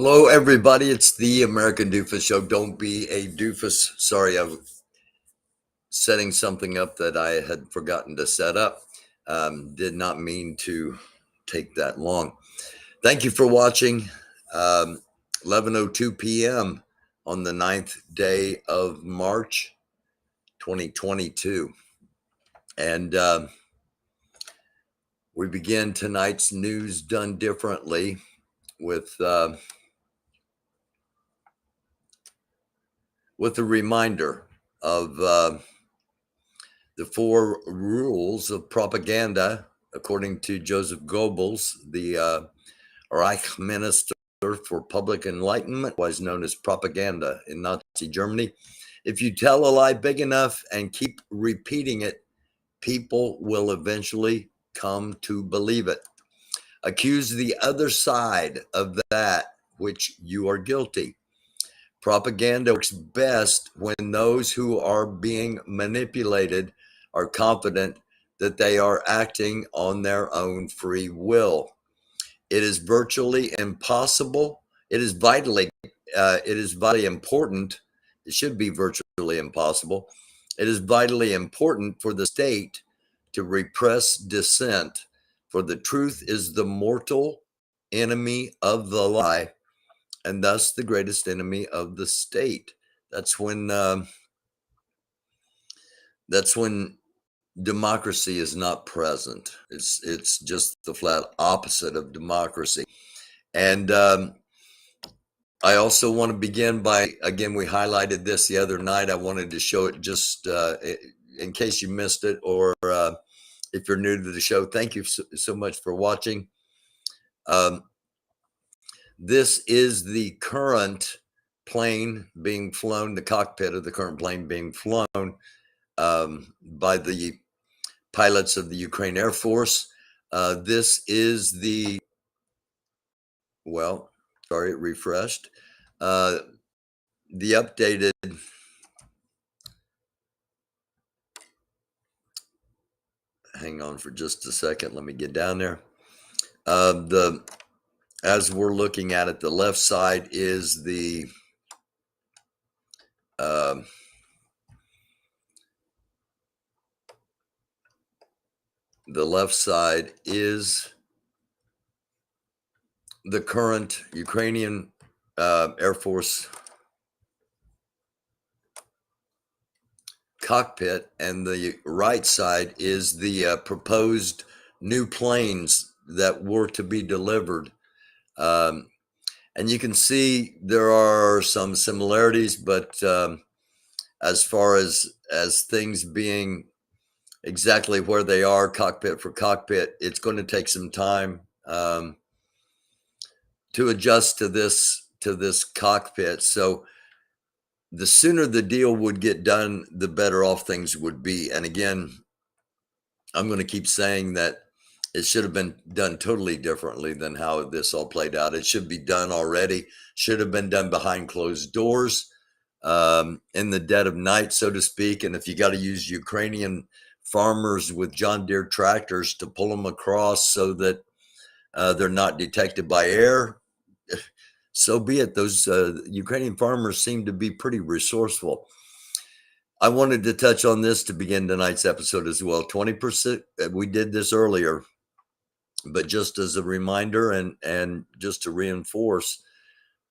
Hello, everybody. It's the American Dufus Show. Don't be a doofus. Sorry, I'm setting something up that I had forgotten to set up. Did not mean to take that long. Thank you for watching. 11:02 p.m. on the 9th day of March, 2022. And we begin tonight's news done differently with a reminder of the 4 rules of propaganda, according to Joseph Goebbels, the Reich Minister for Public Enlightenment, was known as propaganda in Nazi Germany. If you tell a lie big enough and keep repeating it, people will eventually come to believe it. Accuse the other side of that which you are guilty. Propaganda works best when those who are being manipulated are confident that they are acting on their own free will. It is virtually impossible. It is vitally important. It should be virtually impossible. It is vitally important for the state to repress dissent, for the truth is the mortal enemy of the lie, and thus the greatest enemy of the state. That's when democracy is not present. It's just the flat opposite of democracy. And I also want to begin by, again, we highlighted this the other night. I wanted to show it just in case you missed it, or if you're new to the show. Thank you so much for watching. This is the current plane being flown, the cockpit of the current plane being flown by the pilots of the Ukraine Air Force. This is the, well, sorry, it refreshed. The updated, hang on for just a second, let me get down there. As we're looking at it, the left side is the current Ukrainian Air Force cockpit, and the right side is the proposed new planes that were to be delivered. And you can see there are some similarities, but as far as things being exactly where they are, cockpit for cockpit, it's going to take some time to adjust to this cockpit. So the sooner the deal would get done, the better off things would be. And again, I'm going to keep saying that it should have been done totally differently than how this all played out. It should be done already, should have been done behind closed doors, in the dead of night, so to speak. And if you got to use Ukrainian farmers with John Deere tractors to pull them across so that they're not detected by air, so be it. Those Ukrainian farmers seem to be pretty resourceful. I wanted to touch on this to begin tonight's episode as well. 20%, we did this earlier, but just as a reminder and just to reinforce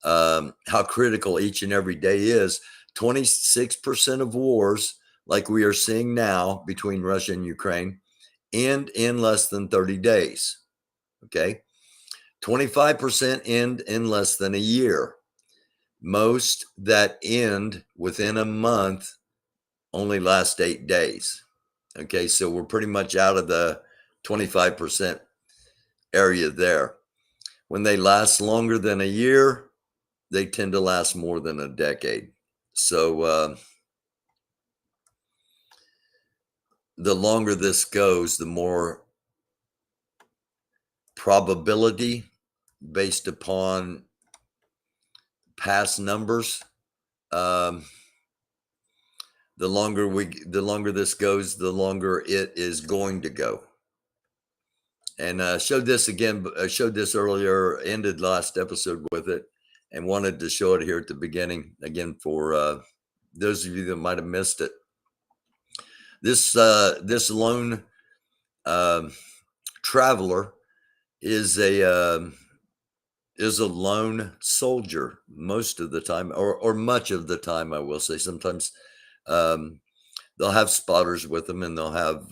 how critical each and every day is, 26% of wars like we are seeing now between Russia and Ukraine end in less than 30 days. Okay. 25% end in less than a year. Most that end within a month only last 8 days. Okay, so we're pretty much out of the 25% area there. When they last longer than a year, they tend to last more than a decade. So the longer this goes, the more probability based upon past numbers. The longer this goes, the longer it is going to go. And showed this again. Showed this earlier. Ended last episode with it. and wanted to show it here at the beginning again for those of you that might have missed it. This lone traveler is a lone soldier most of the time, or much of the time, I will say. Sometimes they'll have spotters with them, and they'll have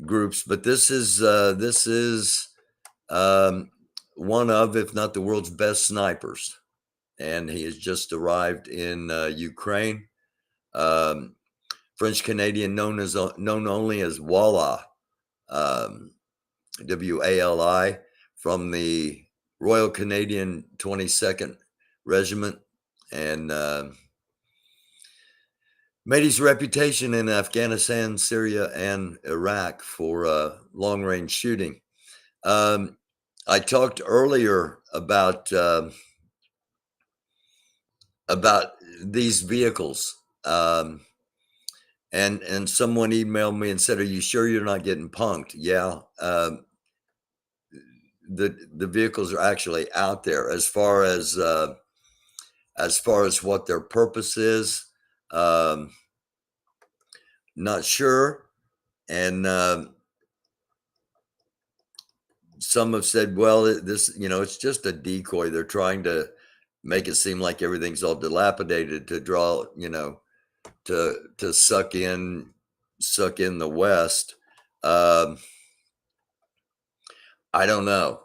groups. But this is one of, if not the world's best snipers, and he has just arrived in Ukraine. French Canadian, known only as Walla, WALI, from the Royal Canadian 22nd Regiment, and made his reputation in Afghanistan, Syria, and Iraq for long-range shooting. I talked earlier about these vehicles, and someone emailed me and said, "Are you sure you're not getting punked?" Yeah, the vehicles are actually out there. As far as what their purpose is, not sure. And some have said, well, this, it's just a decoy. They're trying to make it seem like everything's all dilapidated to draw, to suck in the West. I don't know.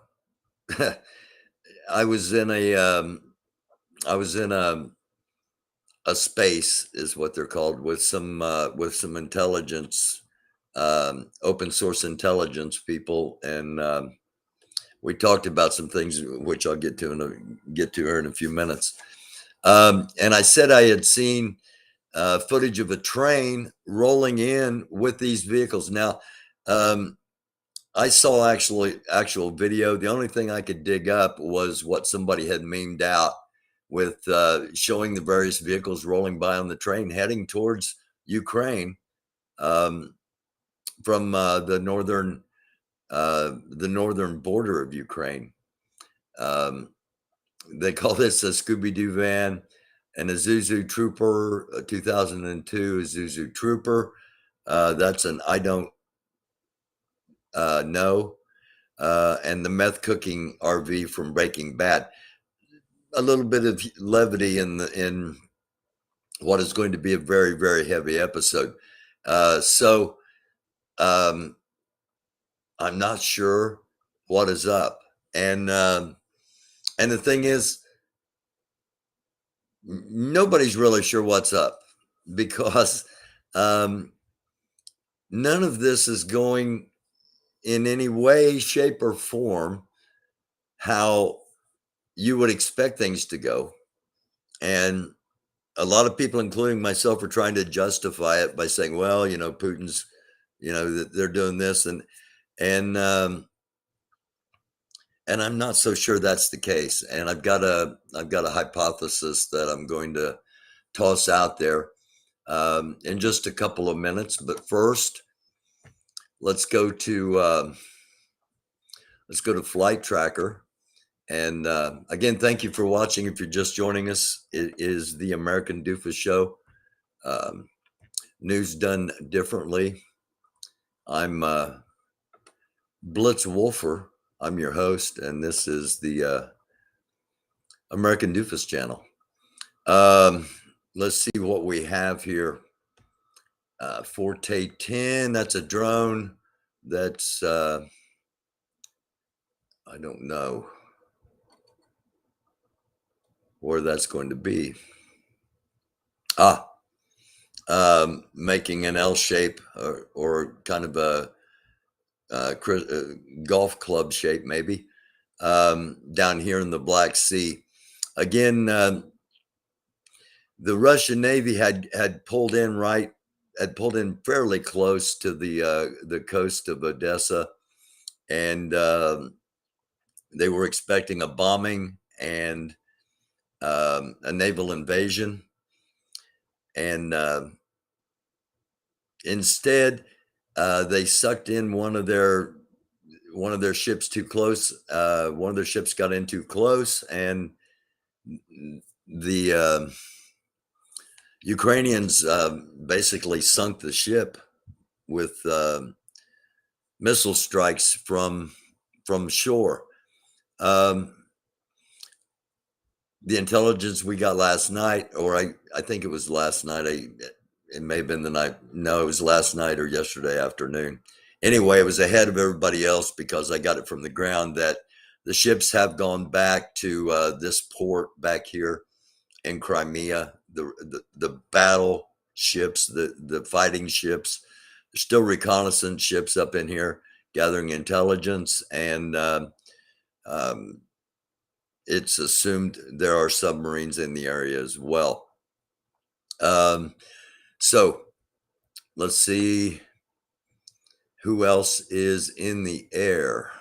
I was in a space, is what they're called, with some intelligence, open source intelligence people, and we talked about some things which I'll get to here in a few minutes. And I said I had seen footage of a train rolling in with these vehicles. Now, I saw actual video. The only thing I could dig up was what somebody had memed out with showing the various vehicles rolling by on the train heading towards Ukraine, from the northern border of Ukraine. They call this a Scooby-Doo van, and a Isuzu Trooper, a 2002 Isuzu Trooper. That's an I don't know. And the meth cooking RV from Breaking Bad. A little bit of levity in what is going to be a very, very heavy episode. So I'm not sure what is up. And the thing is, nobody's really sure what's up, because none of this is going in any way, shape, or form how you would expect things to go. And a lot of people, including myself, are trying to justify it by saying, well, Putin's, they're doing this, and I'm not so sure that's the case. And I've got a hypothesis that I'm going to toss out there in just a couple of minutes. But first, let's go to Flight Tracker. And again, thank you for watching. If you're just joining us, it is the American Dufus Show, news done differently. I'm Blitz Wolfer. I'm your host, and this is the American Dufus channel. Let's see what we have here. Forte 10, that's a drone. That's, I don't know where that's going to be. Making an L shape, or kind of a golf club shape, maybe, down here in the Black Sea. Again, the Russian Navy had pulled in fairly close to the coast of Odessa, and they were expecting a bombing and a naval invasion, and instead they sucked in one of their ships too close. One of their ships got in too close, and the Ukrainians basically sunk the ship with missile strikes from shore. The intelligence we got last night, or I think it was last night. It may have been the night. No, it was last night or yesterday afternoon. Anyway, it was ahead of everybody else because I got it from the ground that the ships have gone back to this port back here in Crimea. The battle ships, the fighting ships. There's still reconnaissance ships up in here gathering intelligence, and it's assumed there are submarines in the area as well. So let's see who else is in the air.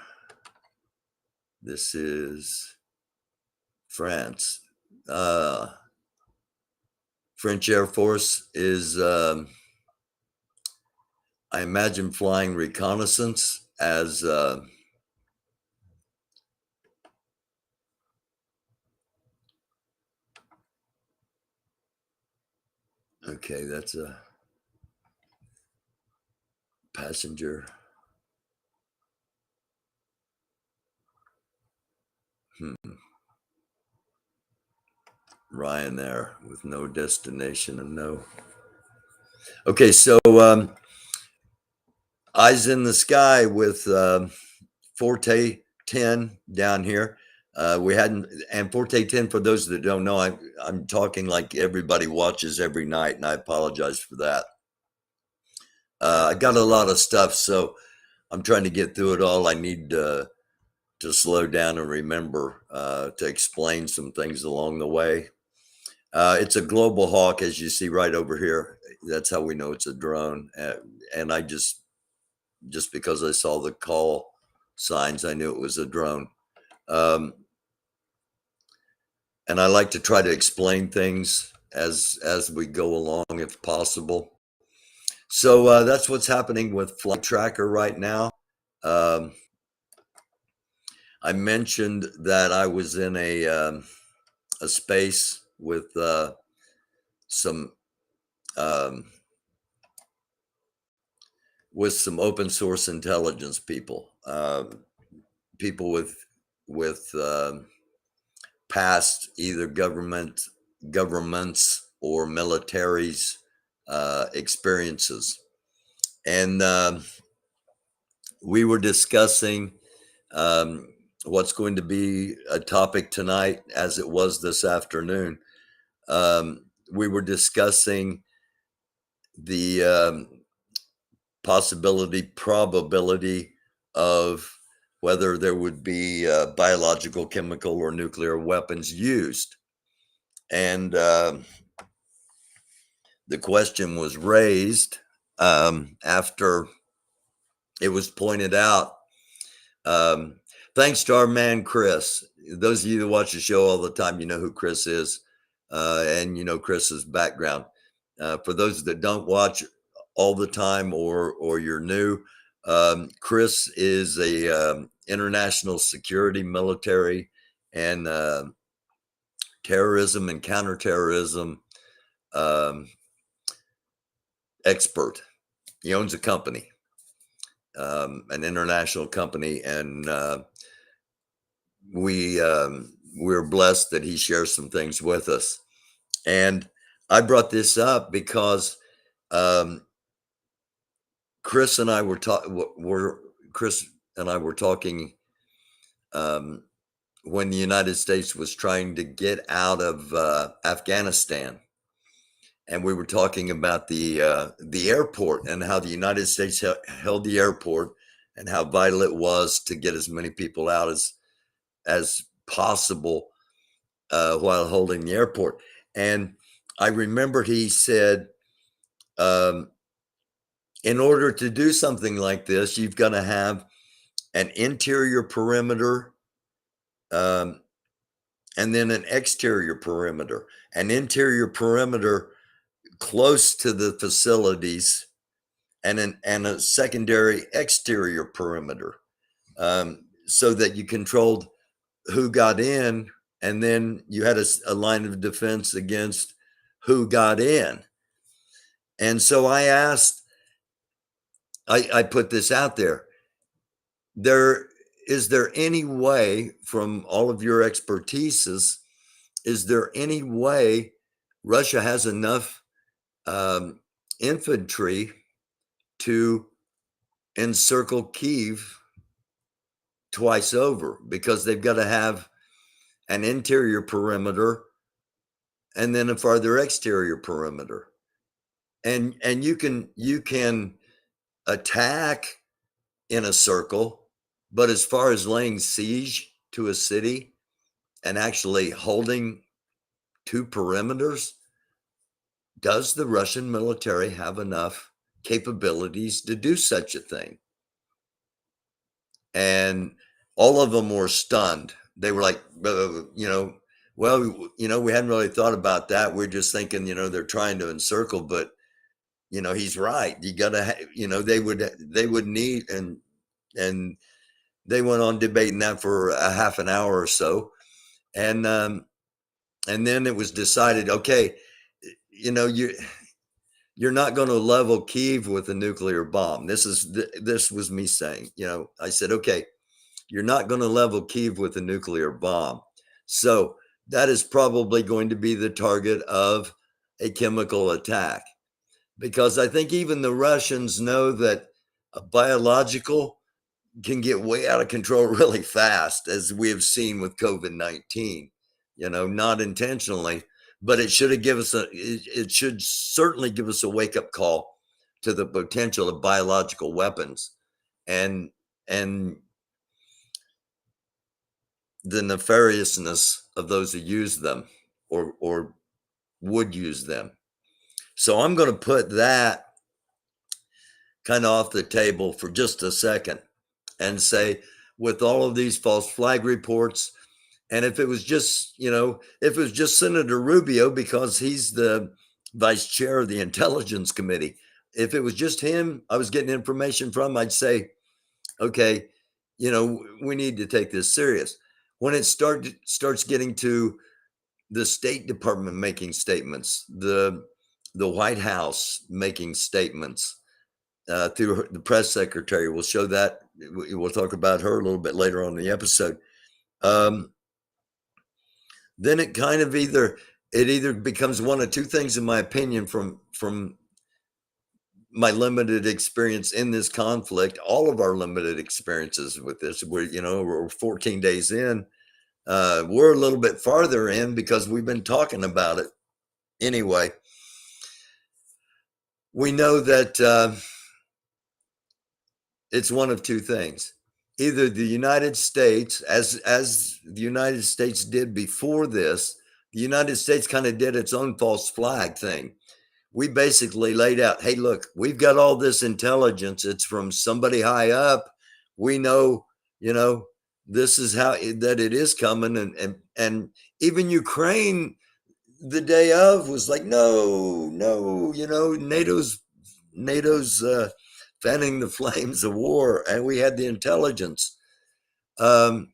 This is France. French Air Force is, I imagine, flying reconnaissance as okay, that's a passenger. Ryan there with no destination and no. Okay, so eyes in the sky with Forte 10 down here. We hadn't, and Forte 10, for those that don't know, I'm talking like everybody watches every night, and I apologize for that. I got a lot of stuff, so I'm trying to get through it all. I need to slow down and remember to explain some things along the way. It's a global hawk, as you see right over here. That's how we know it's a drone. And I just because I saw the call signs, I knew it was a drone. And I like to try to explain things as we go along, if possible. So that's what's happening with Flight Tracker right now. I mentioned that I was in a space with some open source intelligence people, people with past either governments or militaries experiences, and we were discussing what's going to be a topic tonight, as it was this afternoon. We were discussing the probability of whether there would be biological, chemical, or nuclear weapons used. And the question was raised after it was pointed out. Thanks to our man, Chris. Those of you that watch the show all the time, you know who Chris is, and you know Chris's background. For those that don't watch all the time, or you're new, Chris is a international security, military, and terrorism and counterterrorism expert. He owns a company, an international company, and we're blessed that he shares some things with us. And I brought this up because Chris and I were talking when the United States was trying to get out of Afghanistan, and we were talking about the airport and how the United States held the airport and how vital it was to get as many people out as possible while holding the airport. And I remember he said, in order to do something like this, you've got to have an interior perimeter and then an exterior perimeter. An interior perimeter close to the facilities, and a secondary exterior perimeter, so that you controlled who got in and then you had a line of defense against who got in. And so I asked, I put this out there. Is there any way, from all of your expertises, is there any way Russia has enough infantry to encircle Kiev twice over? Because they've got to have an interior perimeter and then a farther exterior perimeter. And you can attack in a circle, but as far as laying siege to a city and actually holding two perimeters, does the Russian military have enough capabilities to do such a thing? And all of them were stunned. They were like, well, we hadn't really thought about that. We're just thinking, they're trying to encircle, but he's right. You gotta, they would need, and they went on debating that for a half an hour or so, and then it was decided, okay, you're not going to level Kiev with a nuclear bomb. This was me saying, I said, okay, you're not going to level Kiev with a nuclear bomb. So that is probably going to be the target of a chemical attack, because I think even the Russians know that a biological can get way out of control really fast, as we have seen with COVID-19, not intentionally, but it should certainly give us a wake-up call to the potential of biological weapons and the nefariousness of those who use them or would use them. So I'm going to put that kind of off the table for just a second and say, with all of these false flag reports, and if it was just Senator Rubio, because he's the vice chair of the Intelligence Committee, if it was just him I was getting information from, I'd say, okay, we need to take this serious. When it starts getting to the State Department making statements, the White House making statements, through the press secretary, we'll show that. We'll talk about her a little bit later on in the episode. Then it kind of either becomes one of two things, in my opinion, from my limited experience in this conflict, all of our limited experiences with this. We're 14 days in. We're a little bit farther in because we've been talking about it. Anyway, we know that it's one of two things. Either the United States, as the United States did before this, the United States kind of did its own false flag thing. We basically laid out, hey, look, we've got all this intelligence. It's from somebody high up. We know, this is how that it is coming. And even Ukraine, the day of, was like, no, NATO's fanning the flames of war, and we had the intelligence. So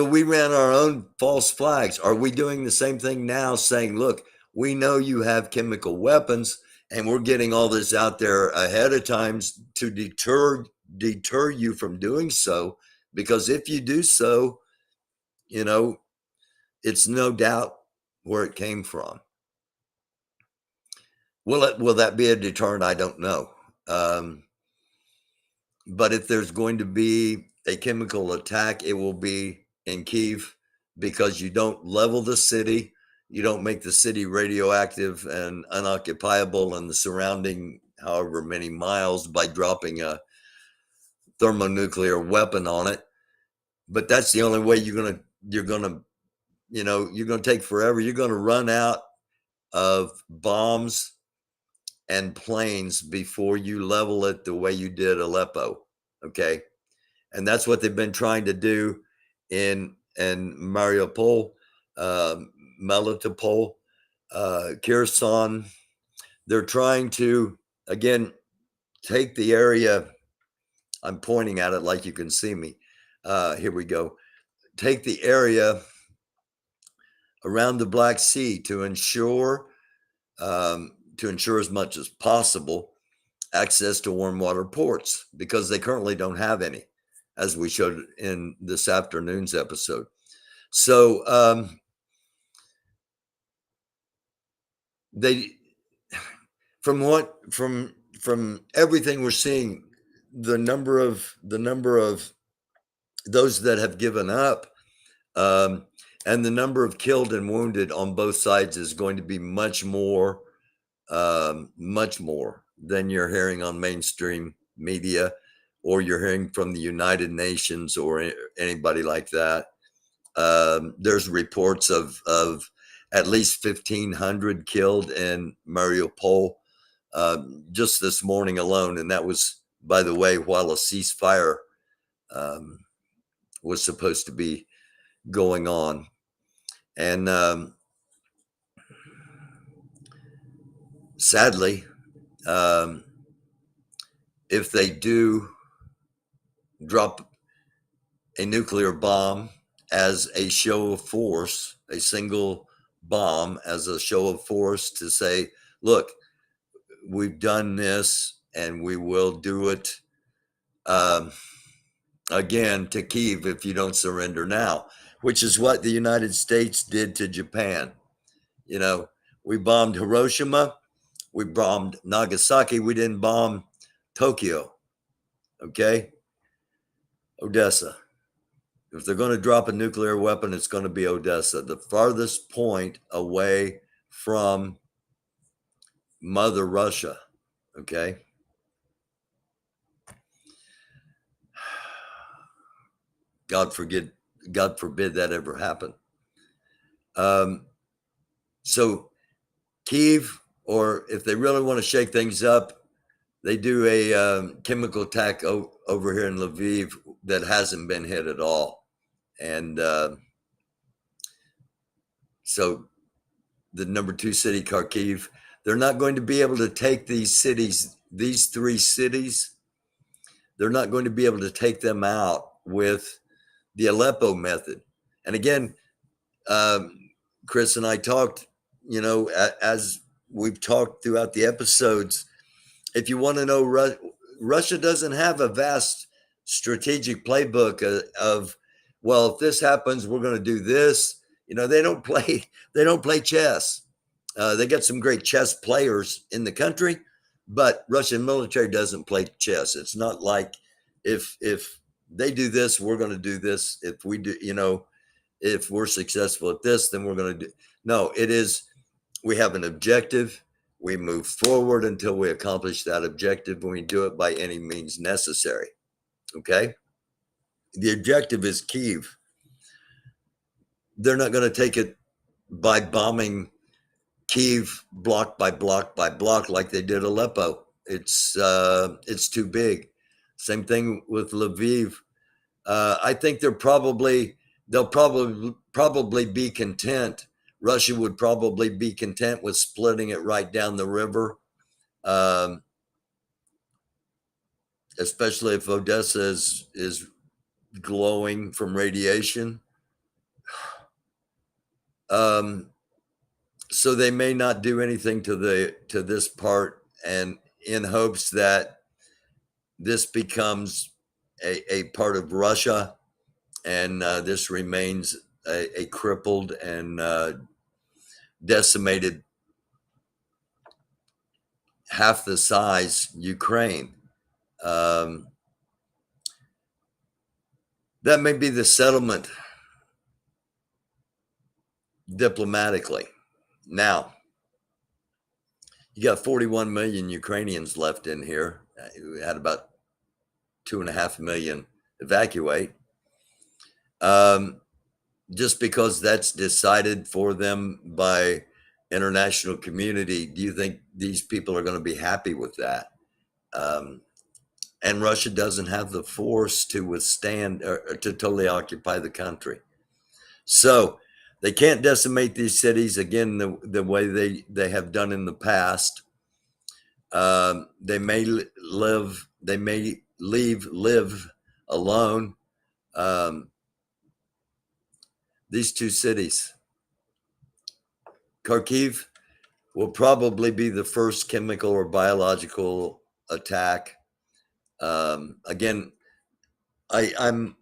we ran our own false flags. Are we doing the same thing now, saying, look, we know you have chemical weapons, and we're getting all this out there ahead of time to deter you from doing so? Because if you do so, it's no doubt where it came from. Will that be a deterrent? I don't know. But if there's going to be a chemical attack, it will be in Kiev, because you don't level the city. You don't make the city radioactive and unoccupiable in the surrounding however many miles by dropping a thermonuclear weapon on it. But that's the only way you're going to take forever. You're going to run out of bombs and planes before you level it the way you did Aleppo. Okay. And that's what they've been trying to do in Mariupol, Melitopol, Kherson. They're trying to, again, take the area. I'm pointing at it like you can see me. Here we go. take the area around the Black Sea to ensure as much as possible access to warm water ports, because they currently don't have any, as we showed in this afternoon's episode. So they, from everything we're seeing, the number of those that have given up, and the number of killed and wounded on both sides is going to be much more than you're hearing on mainstream media, or you're hearing from the United Nations or anybody like that. There's reports of at least 1,500 killed in Mariupol just this morning alone, and that was, by the way, while a ceasefire was supposed to be going on. And sadly, if they do drop a nuclear bomb as a show of force, a single bomb as a show of force to say, look, we've done this and we will do it again to Kyiv if you don't surrender now, which is what the United States did to Japan. You know, we bombed Hiroshima, we bombed Nagasaki, we didn't bomb Tokyo, okay? Odessa. If they're going to drop a nuclear weapon, it's going to be Odessa, the farthest point away from Mother Russia, okay? God forbid that ever happen. So Kyiv, or if they really want to shake things up, they do a chemical attack over here in Lviv that hasn't been hit at all. And so the number 2 city, Kharkiv, they're not going to be able to take these cities, these 3 cities. They're not going to be able to take them out with the Aleppo method. And again, Chris and I talked, you know, as we've talked throughout the episodes, if you want to know, Russia doesn't have a vast strategic playbook of, well, if this happens, we're going to do this. You know, they don't play chess. They got some great chess players in the country, but Russian military doesn't play chess. It's not like if they do this, we're going to do this. If we do, you know, if we're successful at this, then we're going to do. No, it is, we have an objective. We move forward until we accomplish that objective, and we do it by any means necessary. Okay? The objective is Kyiv. They're not going to take it by bombing Kyiv block by block by block like they did Aleppo. It's too big. Same thing with Lviv. I think they'll probably be content. Russia would probably be content with splitting it right down the river, especially if Odessa is glowing from radiation. So they may not do anything to this part, and in hopes that this becomes a part of Russia, and this remains a crippled and decimated, half the size Ukraine. That may be the settlement diplomatically. Now, you got 41 million Ukrainians left in here. We had about 2.5 million evacuate. Just because that's decided for them by international community, do you think these people are going to be happy with that? And Russia doesn't have the force to withstand or to totally occupy the country. So they can't decimate these cities again the way they have done in the past. They may leave alone. these two cities. Kharkiv will probably be the first chemical or biological attack. Again, I'm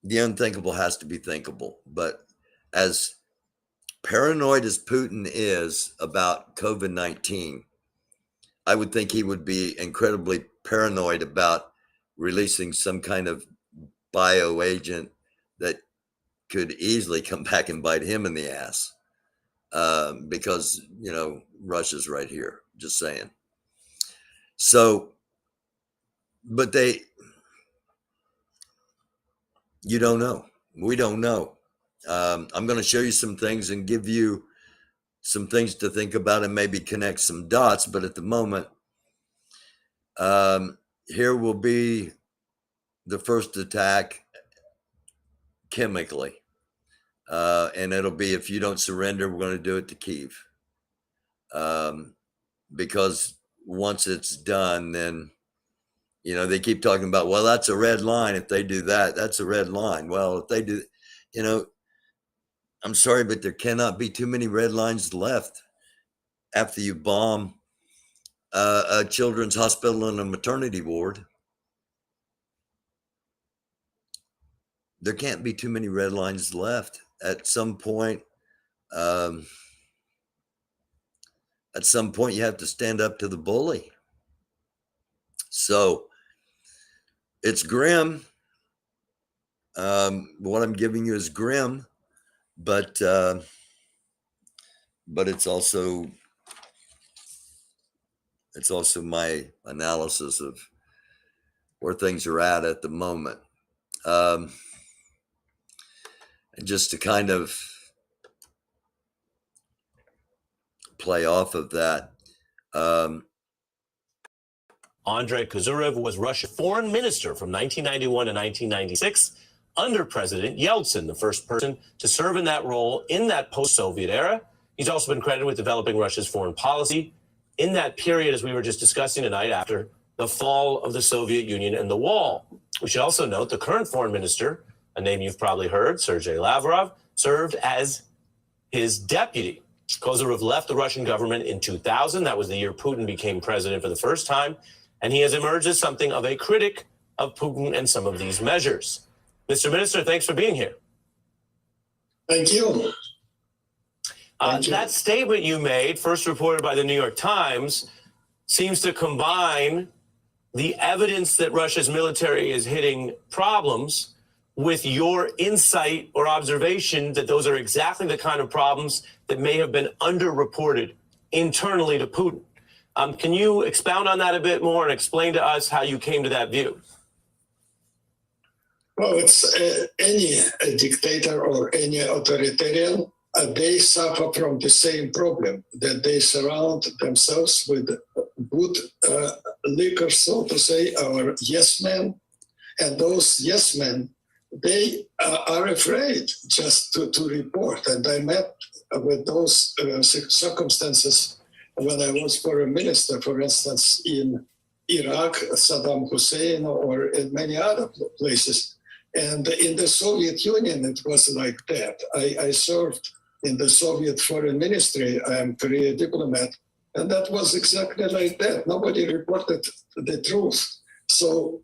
the unthinkable has to be thinkable, but as paranoid as Putin is about COVID-19, I would think he would be incredibly paranoid about releasing some kind of bioagent that could easily come back and bite him in the ass, because, you know, Russia's right here, just saying. So, but you don't know. We don't know. I'm going to show you some things and give you some things to think about and maybe connect some dots. But at the moment, here will be the first attack chemically. And it'll be, if you don't surrender, we're going to do it to Kiev. Because once it's done, then, you know, they keep talking about, well, that's a red line. If they do that, that's a red line. Well, if they do, you know, I'm sorry, but there cannot be too many red lines left after you bomb a children's hospital and a maternity ward. There can't be too many red lines left. At some point, you have to stand up to the bully. So it's grim. What I'm giving you is grim, but it's also my analysis of where things are at the moment. And just to kind of play off of that. Andrei Kozyrev was Russia's foreign minister from 1991 to 1996 under President Yeltsin, the first person to serve in that role in that post-Soviet era. He's also been credited with developing Russia's foreign policy in that period, as we were just discussing tonight, after the fall of the Soviet Union and the wall. We should also note the current foreign minister, a name you've probably heard, Sergei Lavrov, served as his deputy. Kozyrev left the Russian government in 2000. That was the year Putin became president for the first time. And he has emerged as something of a critic of Putin and some of these measures. Mr. Minister, thanks for being here. Thank you. That statement you made, first reported by the New York Times, seems to combine the evidence that Russia's military is hitting problems with your insight or observation that those are exactly the kind of problems that may have been underreported internally to Putin. Can you expound on that a bit more and explain to us how you came to that view? Well, it's any dictator or any authoritarian, they suffer from the same problem, that they surround themselves with good liquor, so to say, or yes men. And those yes men, they are afraid just to report. And I met with those circumstances when I was foreign minister, for instance, in Iraq, Saddam Hussein, or in many other places. And in the Soviet Union, it was like that. I served in the Soviet foreign ministry. I am a career diplomat. And that was exactly like that. Nobody reported the truth. So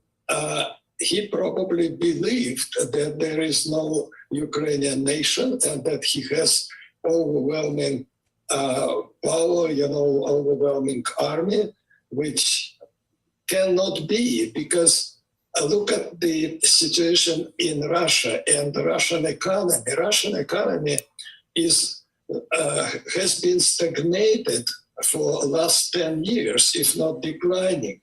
he probably believed that there is no Ukrainian nation and that he has overwhelming power, overwhelming army, which cannot be, because look at the situation in Russia and the Russian economy. Russian economy has been stagnated for the last 10 years, if not declining.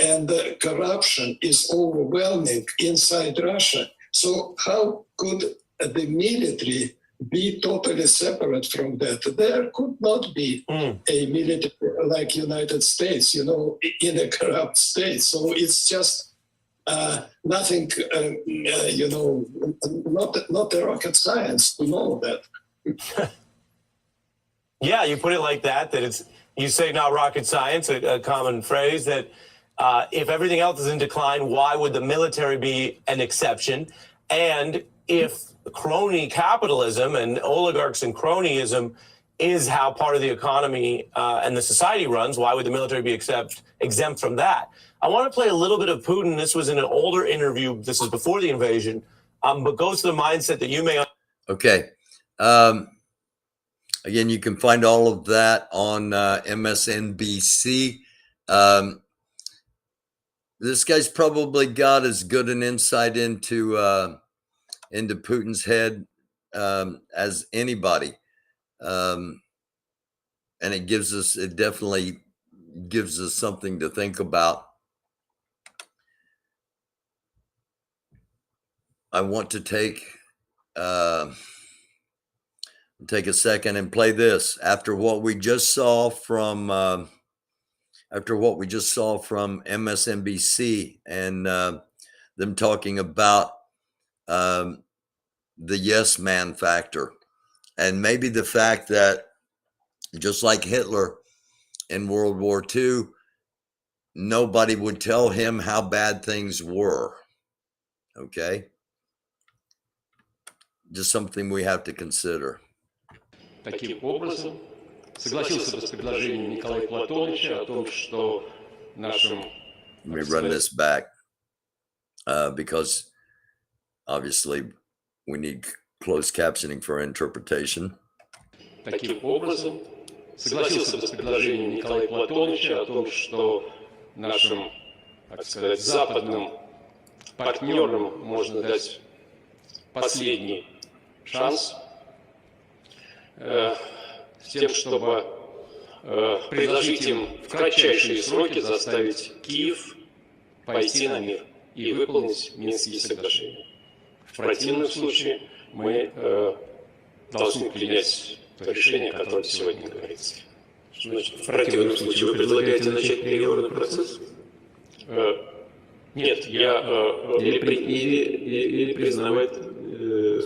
And the corruption is overwhelming inside Russia. So how could the military be totally separate from that? There could not be a military like United States, in a corrupt state. So it's just nothing, not a rocket science to know that. Yeah, you put it like that it's, you say not rocket science, a common phrase that if everything else is in decline, why would the military be an exception? And if crony capitalism and oligarchs and cronyism is how part of the economy and the society runs, why would the military be exempt from that? I want to play a little bit of Putin. This was in an older interview. This is before the invasion, but goes to the mindset that you may. Okay. Again, you can find all of that on MSNBC. This guy's probably got as good an insight into Putin's head as anybody. And it definitely gives us something to think about. I want to take a second and play this after what we just saw from MSNBC and them talking about the yes man factor, and maybe the fact that just like Hitler in World War II, nobody would tell him how bad things were. Okay. Just something we have to consider. Таким образом, согласился бы с предложением Николая Платоновича о том, что нашим... Let me run this back because obviously we need closed captioning for interpretation. Таким образом, согласился бы с предложением Николая Платоновича о том, что нашим, так сказать, западным партнерам можно дать последний шанс с тем, чтобы предложить им в кратчайшие сроки заставить Киев пойти на мир и выполнить Минские соглашения. В противном случае мы должны принять то решение, о котором сегодня говорится. Значит, в противном случае вы предлагаете начать переговорный процесс? Нет, я... Или признавать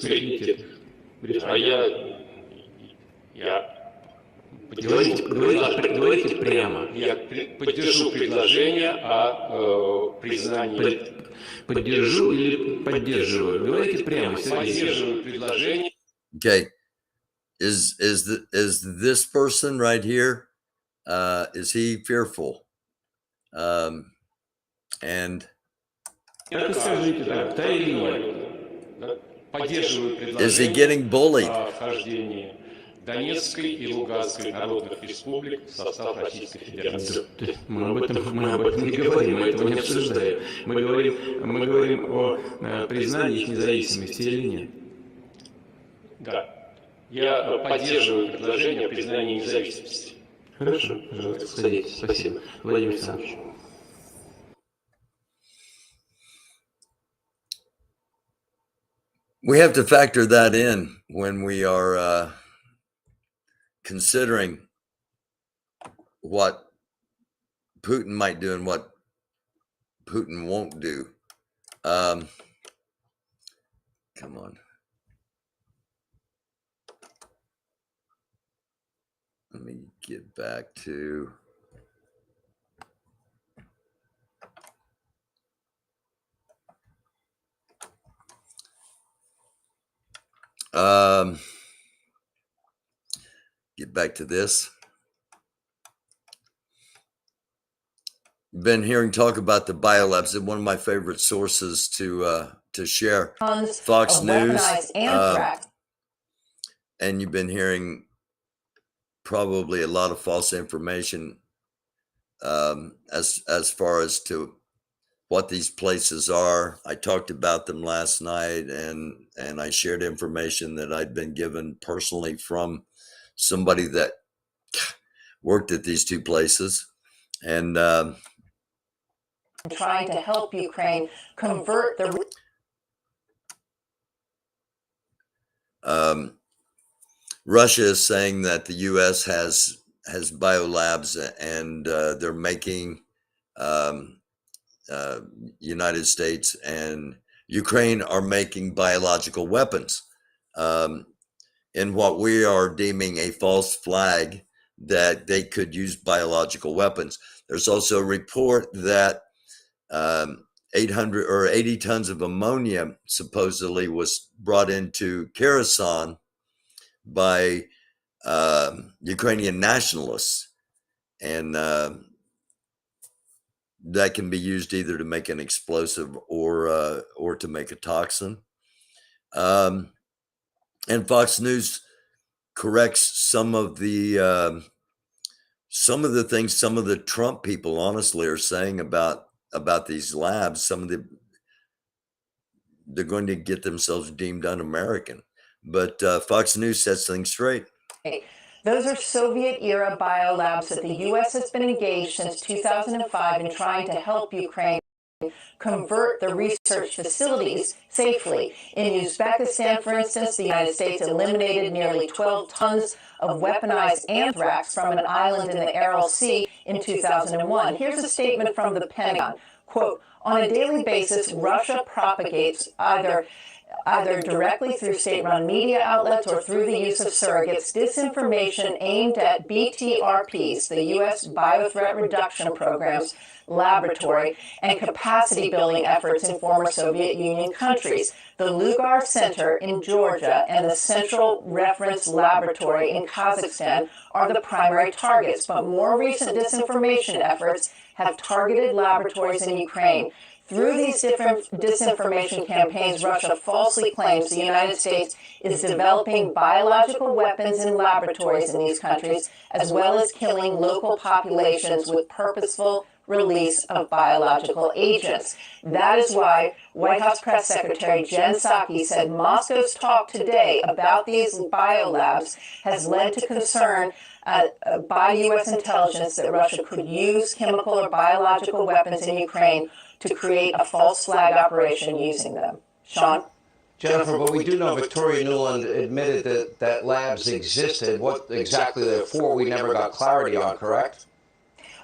суверенитет. А я Говорите прямо. Я поддержу предложение о признании. Поддержу или поддерживаю? Говорите прямо. Поддерживаю предложение. Okay. Is this person right here? Is he fearful? And is he getting bullied? Донецкой и Луганской народных республик в состав Российской Федерации. Мы об этом не говорим, мы этого не обсуждаем. Мы говорим о признании их независимости или нет. Да. Я поддерживаю предложение о признании независимости. Хорошо, пожалуйста, садитесь. Спасибо. Владимир Александрович. We have to factor that in when we are considering what Putin might do and what Putin won't do. Come on. Let me get back to... get back to this. Been hearing talk about the biolabs. It's one of my favorite sources to share. Fox News. And you've been hearing probably a lot of false information as far as to what these places are. I talked about them last night, and I shared information that I'd been given personally from somebody that worked at these two places. And trying to help Ukraine convert the Russia is saying that the U.S. has biolabs, and they're making United States and Ukraine are making biological weapons in what we are deeming a false flag that they could use biological weapons. There's also a report that 800 or 80 tons of ammonia supposedly was brought into Kherson by Ukrainian nationalists, and that can be used either to make an explosive or to make a toxin. And Fox News corrects some of the things some of the Trump people honestly are saying about these labs. They're going to get themselves deemed un-American, but Fox News sets things straight. Those are Soviet-era biolabs that the U.S. has been engaged since 2005 in trying to help Ukraine convert the research facilities safely. In Uzbekistan, for instance, the United States eliminated nearly 12 tons of weaponized anthrax from an island in the Aral Sea in 2001. Here's a statement from the Pentagon. Quote, on a daily basis, Russia propagates either directly through state-run media outlets or through the use of surrogates, disinformation aimed at BTRPs, the U.S. Biothreat Reduction Program's laboratory, and capacity-building efforts in former Soviet Union countries. The Lugar Center in Georgia and the Central Reference Laboratory in Kazakhstan are the primary targets, but more recent disinformation efforts have targeted laboratories in Ukraine. Through these different disinformation campaigns, Russia falsely claims the United States is developing biological weapons in laboratories in these countries, as well as killing local populations with purposeful release of biological agents. That is why White House Press Secretary Jen Psaki said Moscow's talk today about these biolabs has led to concern by U.S. intelligence that Russia could use chemical or biological weapons in Ukraine to create a false flag operation using them. Sean? Jennifer, but we do know Victoria Nuland admitted that labs existed. What exactly they're for, we never got clarity on, correct?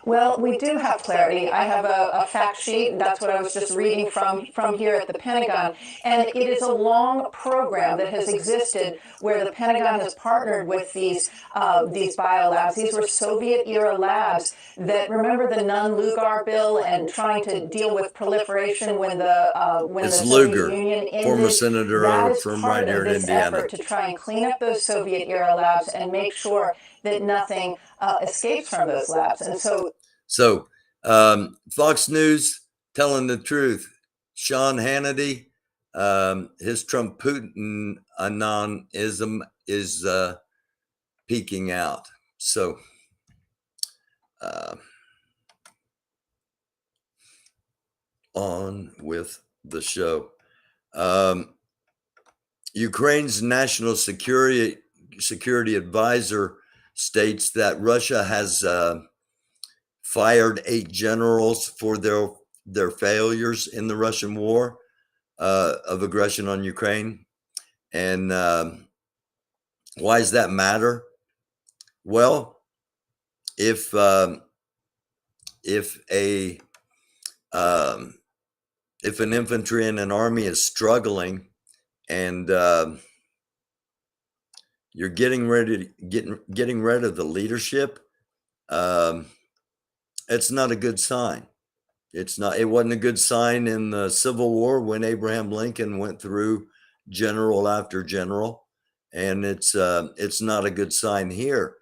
Well, we do have clarity. I have a fact sheet. That's what I was just reading from here at the Pentagon. And it is a long program that has existed where the Pentagon has partnered with these biolabs. These were Soviet-era labs that, remember the Nunn-Lugar bill and trying to deal with proliferation when the Soviet Union ended? Former senator from right here in Indiana. Effort to try and clean up those Soviet-era labs and make sure that nothing escapes from those labs. And so Fox News telling the truth. Sean Hannity, his Trump Putin anonism is peeking out. So on with the show. Ukraine's national security advisor states that Russia has fired 8 generals for their failures in the Russian war of aggression on Ukraine. And why does that matter? Well, if an infantry in an army is struggling and you're getting rid of the leadership, it's not a good sign. It wasn't a good sign in the Civil War when Abraham Lincoln went through general after general, and it's not a good sign here.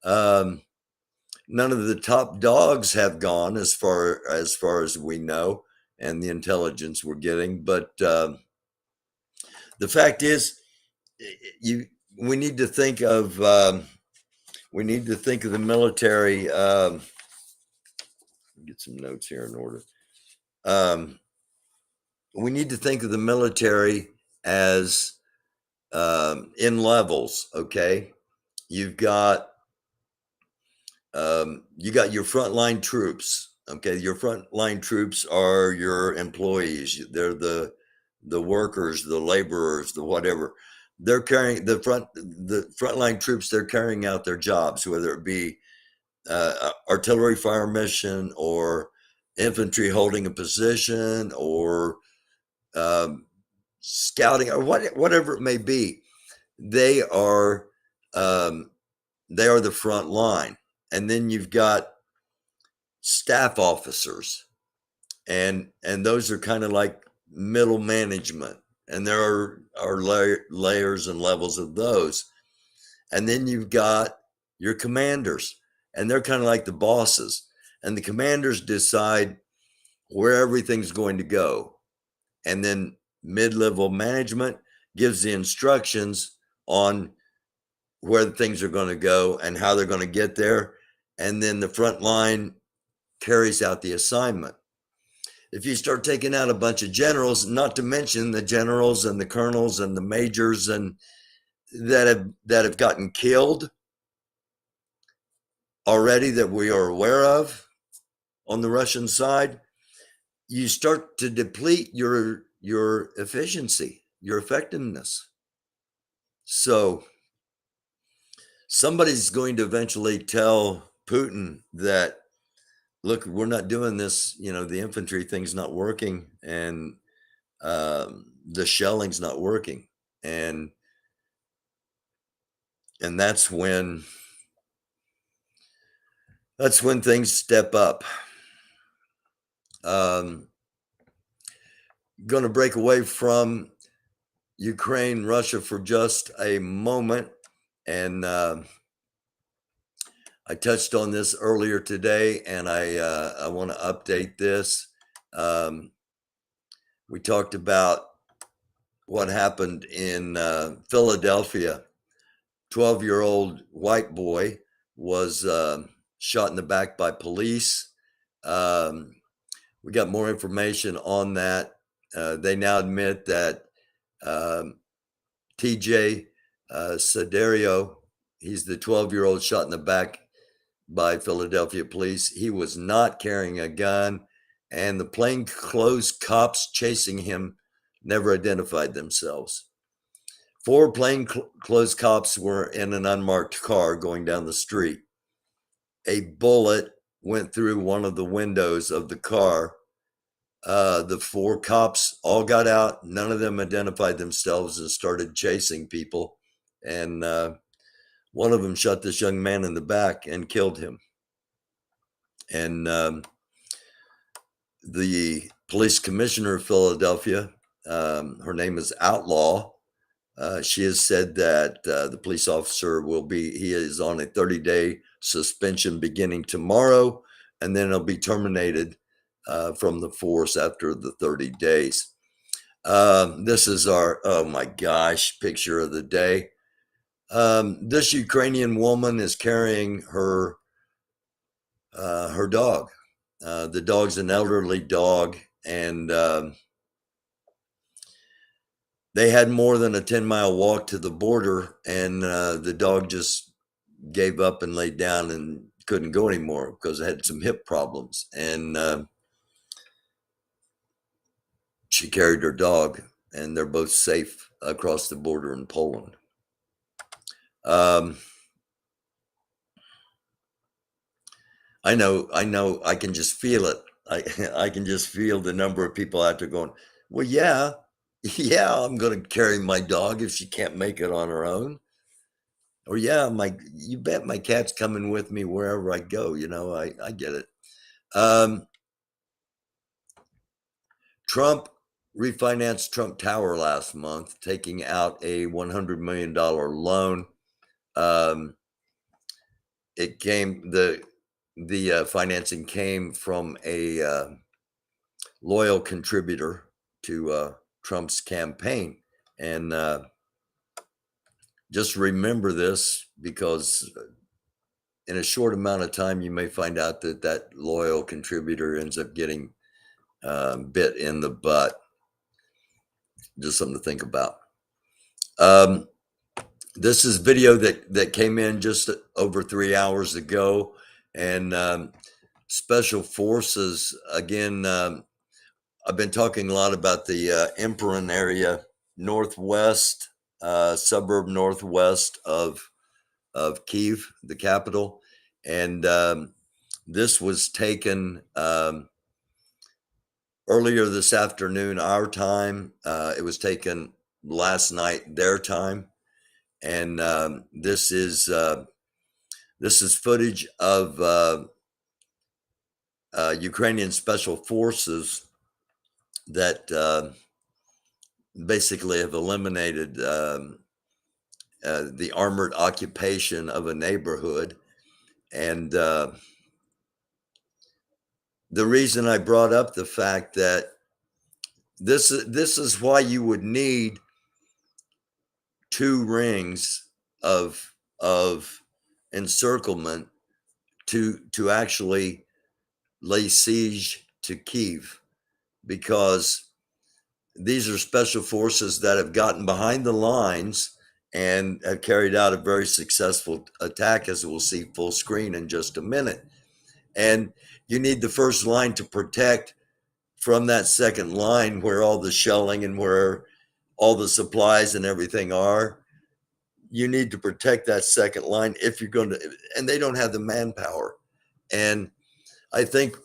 None of the top dogs have gone as far as we know, and the intelligence we're getting. But the fact is, we need to think of the military. Get some notes here in order. We need to think of the military as in levels. Okay, you got your frontline troops. Okay, your frontline troops are your employees. They're the workers, the laborers, the whatever. They're carrying the frontline troops. They're carrying out their jobs, whether it be artillery fire mission or infantry holding a position or scouting or whatever it may be. They are the front line. And then you've got staff officers, and those are kind of like middle management, and there are layers and levels of those. And then you've got your commanders, and they're kind of like the bosses, and the commanders decide where everything's going to go. And then mid-level management gives the instructions on where things are going to go and how they're going to get there. And then the front line carries out the assignment. If you start taking out a bunch of generals, not to mention the generals and the colonels and the majors and that have gotten killed already that we are aware of on the Russian side, you start to deplete your efficiency, your effectiveness. So somebody's going to eventually tell Putin that, look, we're not doing this, the infantry thing's not working, and the shelling's not working. And that's when things step up. Going to break away from Ukraine, Russia for just a moment. And I touched on this earlier today, and I want to update this. We talked about what happened in Philadelphia. 12-year-old white boy was shot in the back by police. We got more information on that. They now admit that TJ Sedario, he's the 12-year-old shot in the back by Philadelphia police. He was not carrying a gun, and the plainclothes cops chasing him never identified themselves. 4 plainclothes cops were in an unmarked car going down the street. A bullet went through one of the windows of the car. The 4 cops all got out. None of them identified themselves and started chasing people. And one of them shot this young man in the back and killed him. And the police commissioner of Philadelphia, her name is Outlaw. She has said that the police officer he is on a 30-day suspension beginning tomorrow, and then he'll be terminated from the force after the 30 days. This is our, oh my gosh, picture of the day. This Ukrainian woman is carrying her dog. The dog's an elderly dog, and they had more than a 10-mile walk to the border, and the dog just gave up and laid down and couldn't go anymore because it had some hip problems. And she carried her dog, and they're both safe across the border in Poland. I know, I can just feel it. I can just feel the number of people out there going, well, yeah, I'm going to carry my dog if she can't make it on her own. Or yeah, you bet my cat's coming with me wherever I go. I get it. Trump refinanced Trump Tower last month, taking out a $100 million loan. The financing came from a loyal contributor to Trump's campaign. And just remember this, because in a short amount of time, you may find out that loyal contributor ends up getting bit in the butt. Just something to think about. This is video that came in just over 3 hours ago. And special forces, again, I've been talking a lot about the Emperor area, northwest, suburb northwest of Kyiv, the capital. And this was taken earlier this afternoon, our time. It was taken last night, their time. And this is footage of Ukrainian special forces that basically have eliminated the armored occupation of a neighborhood. And the reason I brought up the fact that this is why you would need 2 rings of encirclement to actually lay siege to Kyiv, because these are special forces that have gotten behind the lines and have carried out a very successful attack, as we'll see full screen in just a minute. And you need the first line to protect from that second line where all the shelling and where all the supplies and everything are. You need to protect that second line if you're going to, and they don't have the manpower. And I think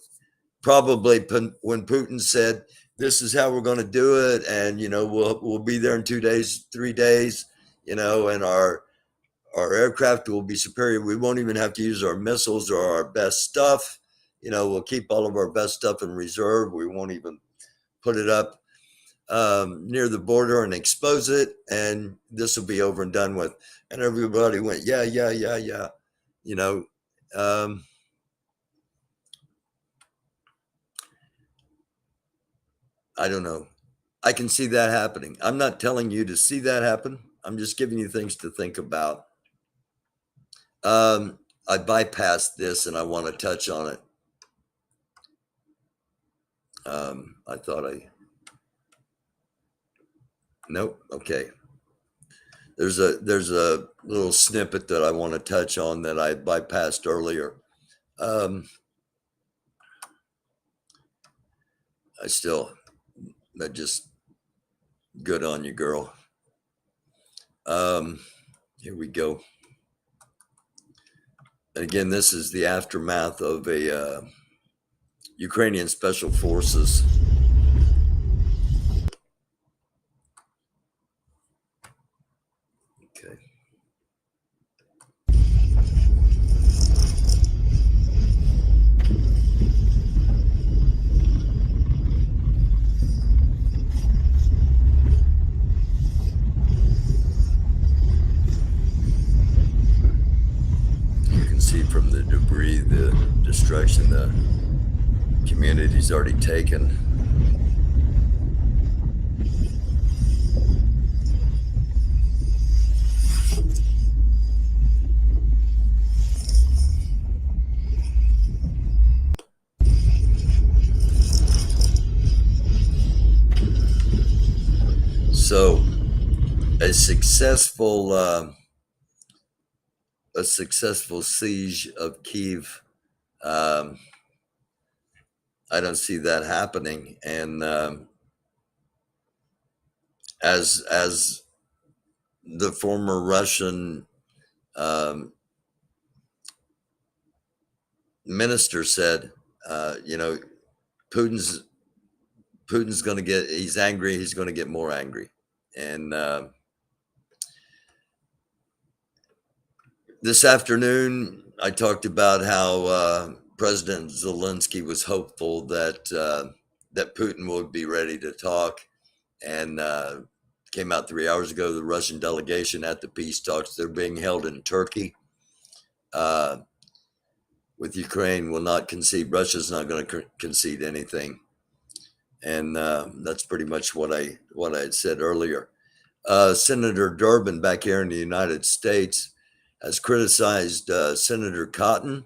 probably when Putin said, this is how we're going to do it, and we'll be there in 2 days, 3 days, and our aircraft will be superior. We won't even have to use our missiles or our best stuff. We'll keep all of our best stuff in reserve. We won't even put it up near the border and expose it, and this will be over and done with. And everybody went, yeah. I don't know. I can see that happening. I'm not telling you to see that happen. I'm just giving you things to think about. I bypassed this and I want to touch on it. I thought nope. Okay. There's a little snippet that I want to touch on that I bypassed earlier. That just good on you, girl. Here we go. And again, this is the aftermath of a Ukrainian special forces. Okay. From the debris, the destruction the community's already taken. So a successful siege of Kyiv. I don't see that happening. And as the former Russian minister said, Putin's going to get, he's angry, he's going to get more angry. And this afternoon, I talked about how President Zelensky was hopeful that that Putin would be ready to talk, and came out 3 hours ago. The Russian delegation at the peace talks, they're being held in Turkey with Ukraine, will not concede. Russia's not going to concede anything, and that's pretty much what I had said earlier. Senator Durbin back here in the United States has criticized Senator Cotton.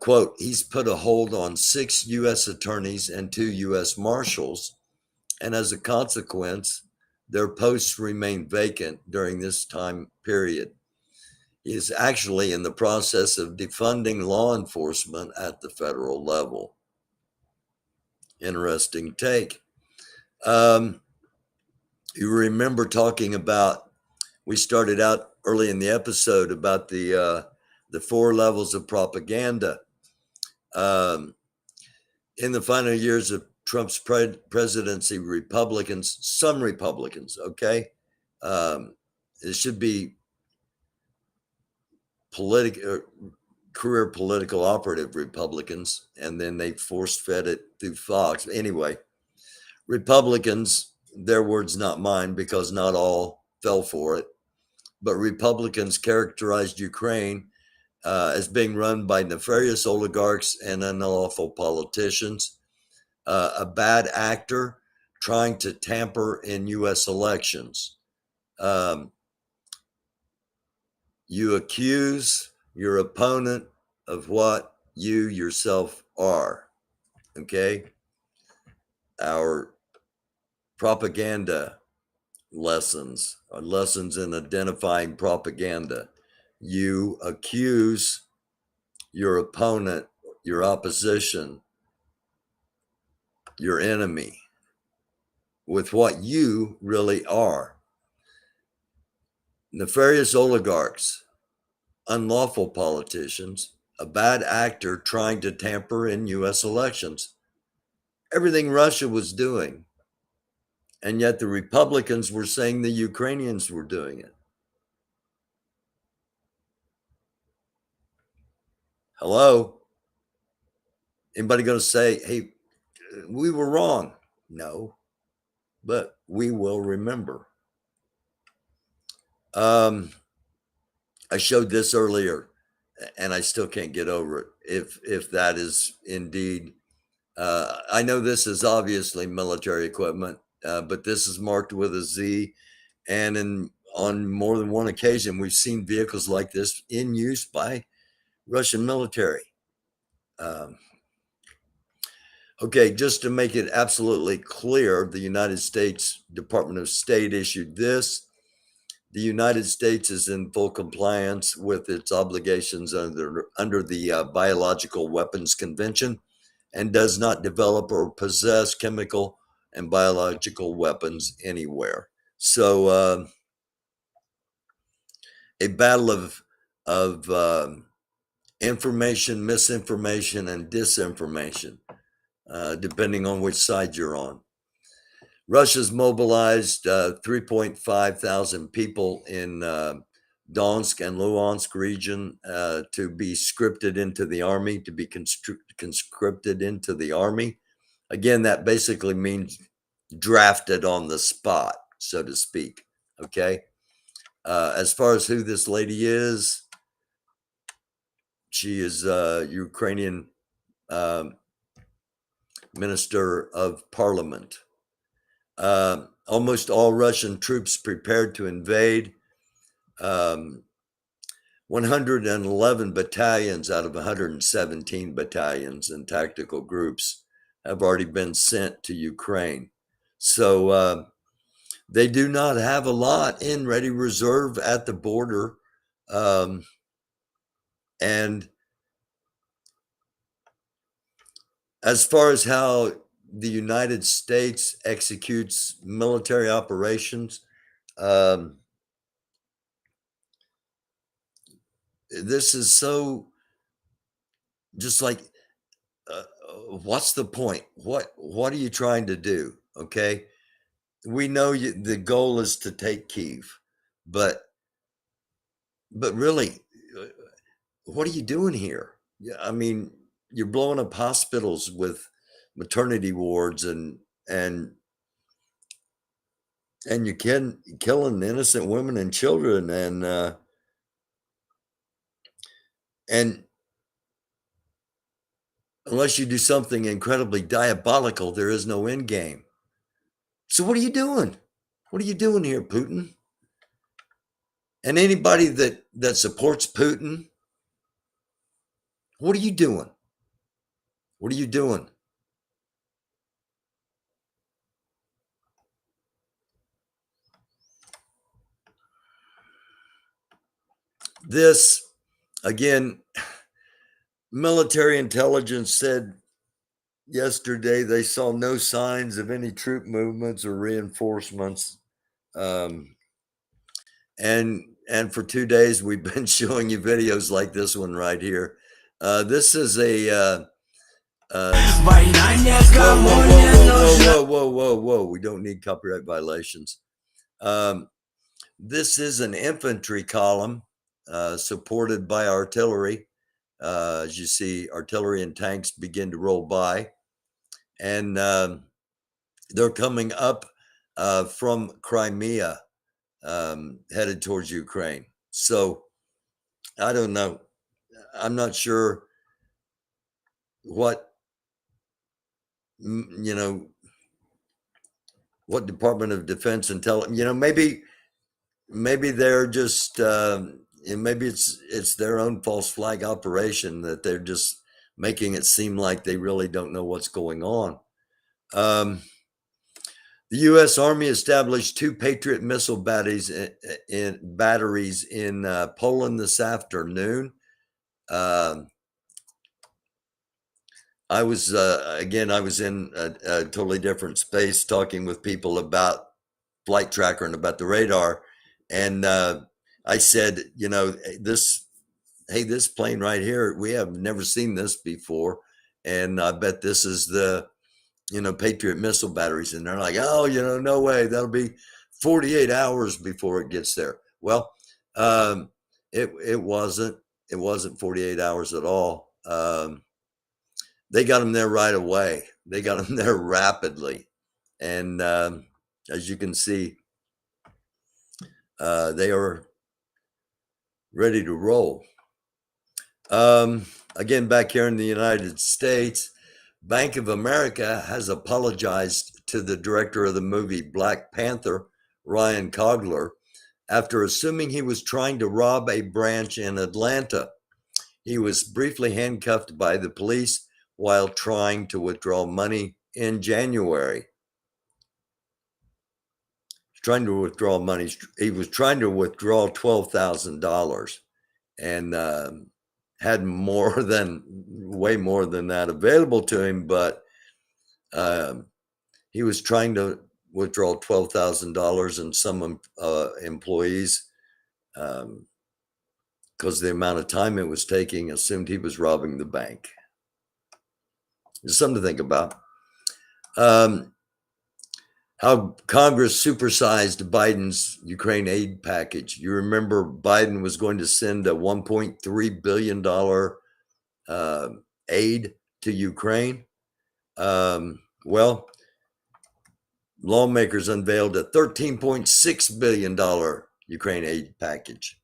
Quote, he's put a hold on 6 U.S. attorneys and 2 U.S. marshals, and as a consequence, their posts remain vacant during this time period. He is actually in the process of defunding law enforcement at the federal level. Interesting take. You remember talking about, we started out early in the episode about the 4 levels of propaganda. In the final years of Trump's presidency, some Republicans, okay, it should be career political operative Republicans, and then they force-fed it through Fox. Anyway, Republicans, their words, not mine, because not all fell for it, but Republicans characterized Ukraine as being run by nefarious oligarchs and unlawful politicians, a bad actor trying to tamper in U.S. elections. You accuse your opponent of what you yourself are. Okay? Our propaganda lessons are lessons in identifying propaganda. You accuse your opponent, your opposition, your enemy with what you really are. Nefarious oligarchs, unlawful politicians, a bad actor trying to tamper in U.S. elections. Everything Russia was doing. And yet the Republicans were saying the Ukrainians were doing it. Hello? Anybody going to say, hey, we were wrong? No, but we will remember. I showed this earlier, and I still can't get over it. If that is indeed, I know this is obviously military equipment, but this is marked with a Z, and on more than one occasion, we've seen vehicles like this in use by Russian military. Okay, just to make it absolutely clear, the United States Department of State issued this. The United States is in full compliance with its obligations under the Biological Weapons Convention and does not develop or possess chemical and biological weapons anywhere. So a battle of information, misinformation, and disinformation, depending on which side you're on. Russia's mobilized 3.5 thousand people in Donetsk and Luhansk region to be scripted into the army, to be conscripted into the army. Again, that basically means drafted on the spot, so to speak. Okay. As far as who this lady is, she is a Ukrainian Minister of Parliament. Almost all Russian troops prepared to invade. 111 battalions out of 117 battalions and tactical groups have already been sent to Ukraine. So they do not have a lot in ready reserve at the border. And as far as how the United States executes military operations, this is so just like, what's the point? What are you trying to do? Okay. We know the goal is to take Kyiv, but really, what are you doing here? I mean, you're blowing up hospitals with maternity wards and you're killing innocent women and children, and unless you do something incredibly diabolical, there is no end game. So what are you doing? What are you doing here, Putin? And anybody that supports Putin, what are you doing? What are you doing? This, again, military intelligence said yesterday they saw no signs of any troop movements or reinforcements. And for 2 days, we've been showing you videos like this one right here. This is a whoa. We don't need copyright violations. This is an infantry column supported by artillery as you see artillery and tanks begin to roll by. And they're coming up from Crimea, headed towards Ukraine. So I don't know. I'm not sure what, what Department of Defense intelligence, maybe they're just, maybe it's their own false flag operation that they're just making it seem like they really don't know what's going on. The U.S. Army established 2 Patriot missile batteries in Poland this afternoon. I was in a totally different space talking with people about flight tracker and about the radar. And I said, this plane right here, we have never seen this before. And I bet this is the, Patriot missile batteries. And they're like, oh, no way. That'll be 48 hours before it gets there. Well, it wasn't 48 hours at all. They got them there right away. They got them there rapidly. And as you can see, they are ready to roll. Again, back here in the United States, Bank of America has apologized to the director of the movie Black Panther, Ryan Coogler, after assuming he was trying to rob a branch in Atlanta. He was briefly handcuffed by the police while trying to withdraw money in January. Trying to withdraw money. He was trying to withdraw $12,000 and had way more than that available to him, but he was trying to withdraw $12,000, and some employees, because the amount of time it was taking, assumed he was robbing the bank. It's something to think about. How Congress supersized Biden's Ukraine aid package. You remember Biden was going to send a $1.3 billion aid to Ukraine. Well, lawmakers unveiled a $13.6 billion Ukraine aid package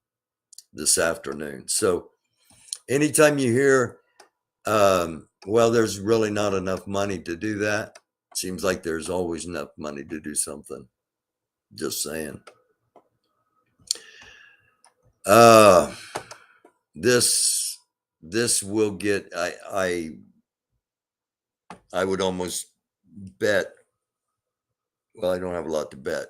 this afternoon. So anytime you hear, well, there's really not enough money to do that, seems like there's always enough money to do something. Just saying. This will get, I would almost bet, well, I don't have a lot to bet.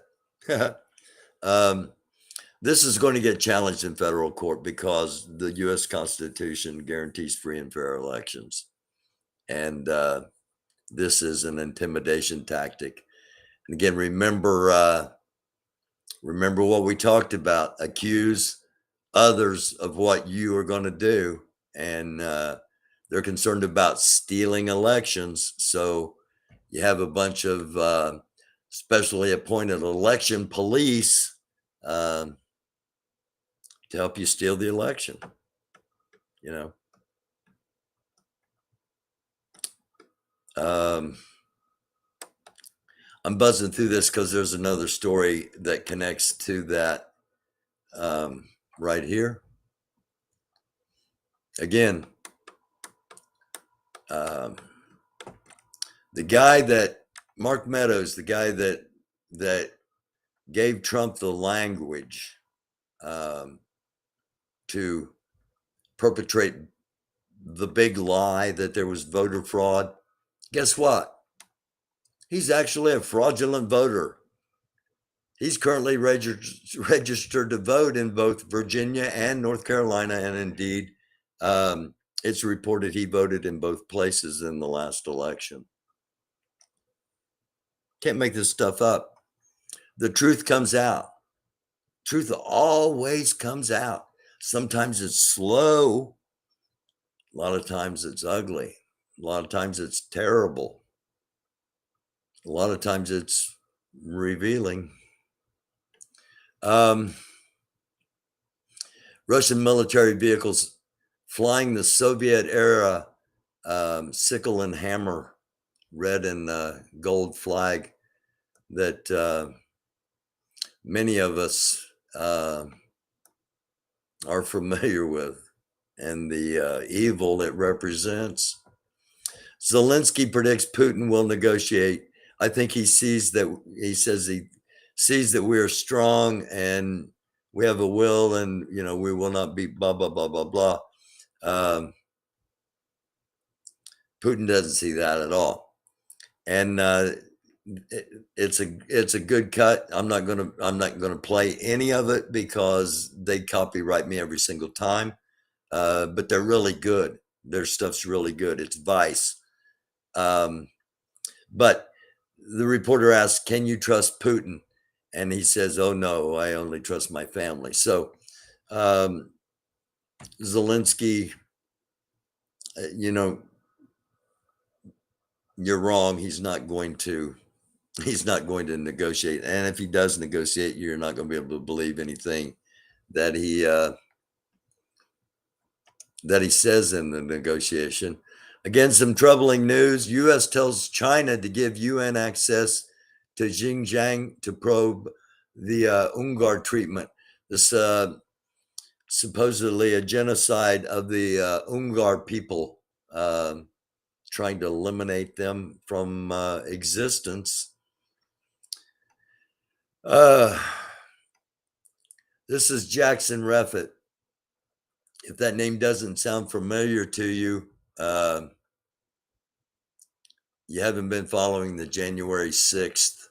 This is going to get challenged in federal court because the U.S. Constitution guarantees free and fair elections. And this is an intimidation tactic. And again, remember what we talked about. Accuse others of what you are going to do. And they're concerned about stealing elections. So you have a bunch of specially appointed election police to help you steal the election, I'm buzzing through this because there's another story that connects to that right here. Again, the guy that, Mark Meadows, the guy that gave Trump the language to perpetrate the big lie that there was voter fraud. Guess what? He's actually a fraudulent voter. He's currently registered to vote in both Virginia and North Carolina. And indeed, it's reported he voted in both places in the last election. Can't make this stuff up. The truth comes out. Truth always comes out. Sometimes it's slow. A lot of times it's ugly. A lot of times it's terrible. A lot of times it's revealing. Russian military vehicles flying the Soviet era sickle and hammer, red and gold flag that many of us are familiar with, and the evil it represents. Zelensky predicts Putin will negotiate. I think he sees that. He says he sees that we are strong and we have a will, and we will not be blah blah blah blah blah. Putin doesn't see that at all, and it's a good cut. I'm not gonna play any of it because they copyright me every single time. But they're really good. Their stuff's really good. It's Vice. But the reporter asks, "Can you trust Putin?" And he says, "Oh no, I only trust my family." So Zelensky, you're wrong. He's not going to negotiate. And if he does negotiate, you're not going to be able to believe anything that he says in the negotiation. Again, some troubling news. U.S. tells China to give UN access to Xinjiang to probe the Ungar treatment. This supposedly a genocide of the Ungar people, trying to eliminate them from existence. This is Jackson Reffitt. If that name doesn't sound familiar to you, you haven't been following the January 6th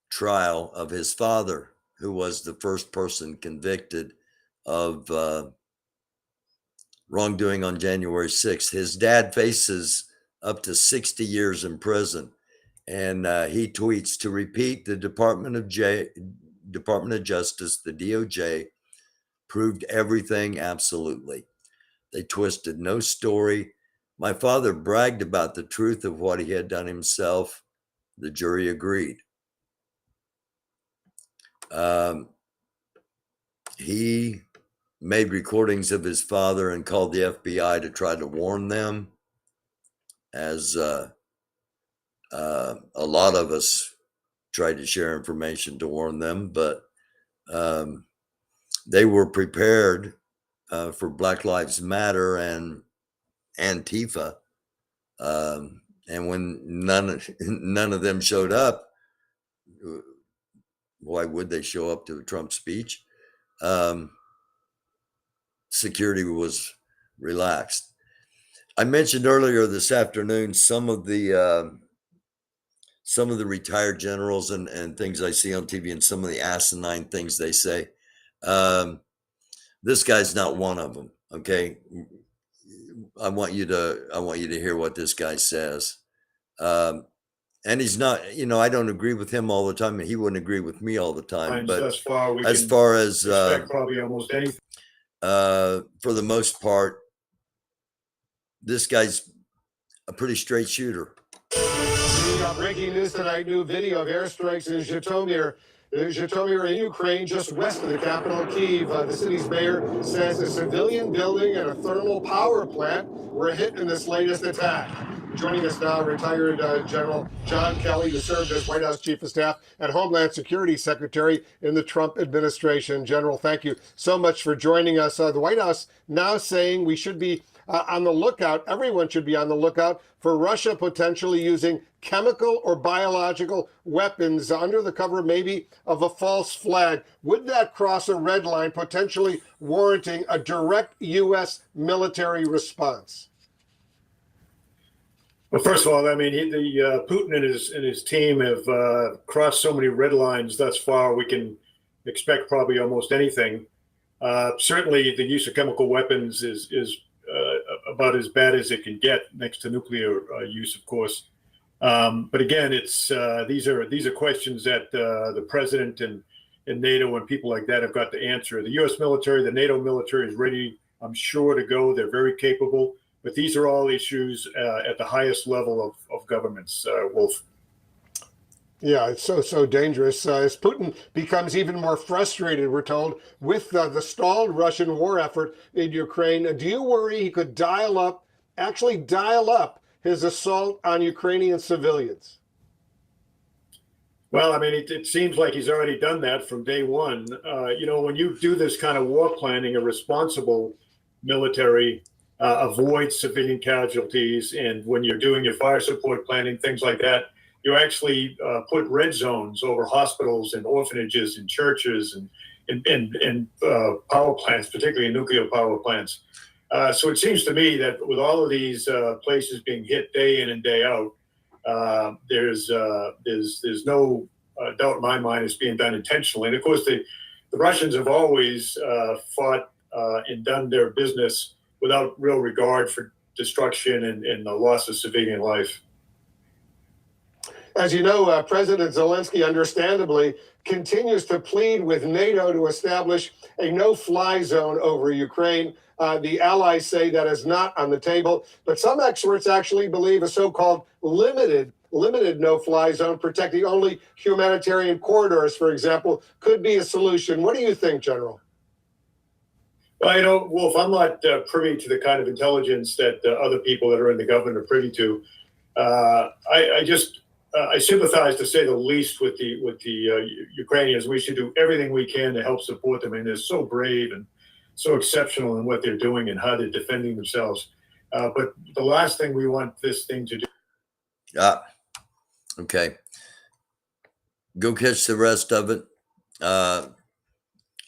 trial of his father, who was the first person convicted of wrongdoing on January 6th. His dad faces up to 60 years in prison. And he tweets, to repeat, the Department of Justice, the DOJ, proved everything absolutely. They twisted no story. My father bragged about the truth of what he had done himself. The jury agreed. He made recordings of his father and called the FBI to try to warn them, as a lot of us tried to share information to warn them, but they were prepared for Black Lives Matter and Antifa. And when none of them showed up, why would they show up to a Trump speech? Security was relaxed. I mentioned earlier this afternoon some of the retired generals and things I see on TV, and some of the asinine things they say. This guy's not one of them. Okay, I want you to hear what this guy says. And he's not, I don't agree with him all the time, and he wouldn't agree with me all the time. But as far as probably almost anything. For the most part, this guy's a pretty straight shooter. Breaking news tonight, new video of airstrikes in Zhytomyr. Zhytomyr in Ukraine, just west of the capital, Kyiv. The city's mayor says a civilian building and a thermal power plant were hit in this latest attack. Joining us now, retired General John Kelly, who served as White House Chief of Staff and Homeland Security Secretary in the Trump administration. General, thank you so much for joining us. The White House now saying we should be on the lookout, everyone should be on the lookout for Russia potentially using chemical or biological weapons under the cover maybe of a false flag. Would that cross a red line, potentially warranting a direct U.S. military response? Well, first of all, I mean, Putin and his team have crossed so many red lines thus far. We can expect probably almost anything. Certainly, the use of chemical weapons is about as bad as it can get, next to nuclear use, of course. But again, it's these are questions that the president and NATO and people like that have got to answer. The U.S. military, the NATO military is ready, I'm sure, to go. They're very capable. But these are all issues at the highest level of governments, Wolf. Yeah, it's so dangerous. As Putin becomes even more frustrated, we're told, with the stalled Russian war effort in Ukraine, do you worry he could actually dial up his assault on Ukrainian civilians? Well, I mean, it seems like he's already done that from day one. When you do this kind of war planning, a responsible military avoids civilian casualties. And when you're doing your fire support planning, things like that, you actually put red zones over hospitals and orphanages and churches and power plants, particularly nuclear power plants. So it seems to me that with all of these places being hit day in and day out, there's no doubt in my mind it's being done intentionally. And of course, the Russians have always fought and done their business without real regard for destruction and the loss of civilian life. As you know, President Zelensky understandably continues to plead with NATO to establish a no-fly zone over Ukraine. The allies say that is not on the table, but some experts actually believe a so-called limited no-fly zone protecting only humanitarian corridors, for example, could be a solution. What do you think, General? Well, Wolf, I'm not privy to the kind of intelligence that other people that are in the government are privy to. I sympathize, to say the least, with the Ukrainians. We should do everything we can to help support them, and they're so brave and so exceptional in what they're doing and how they're defending themselves. But the last thing we want this thing to do. Okay. Go catch the rest of it on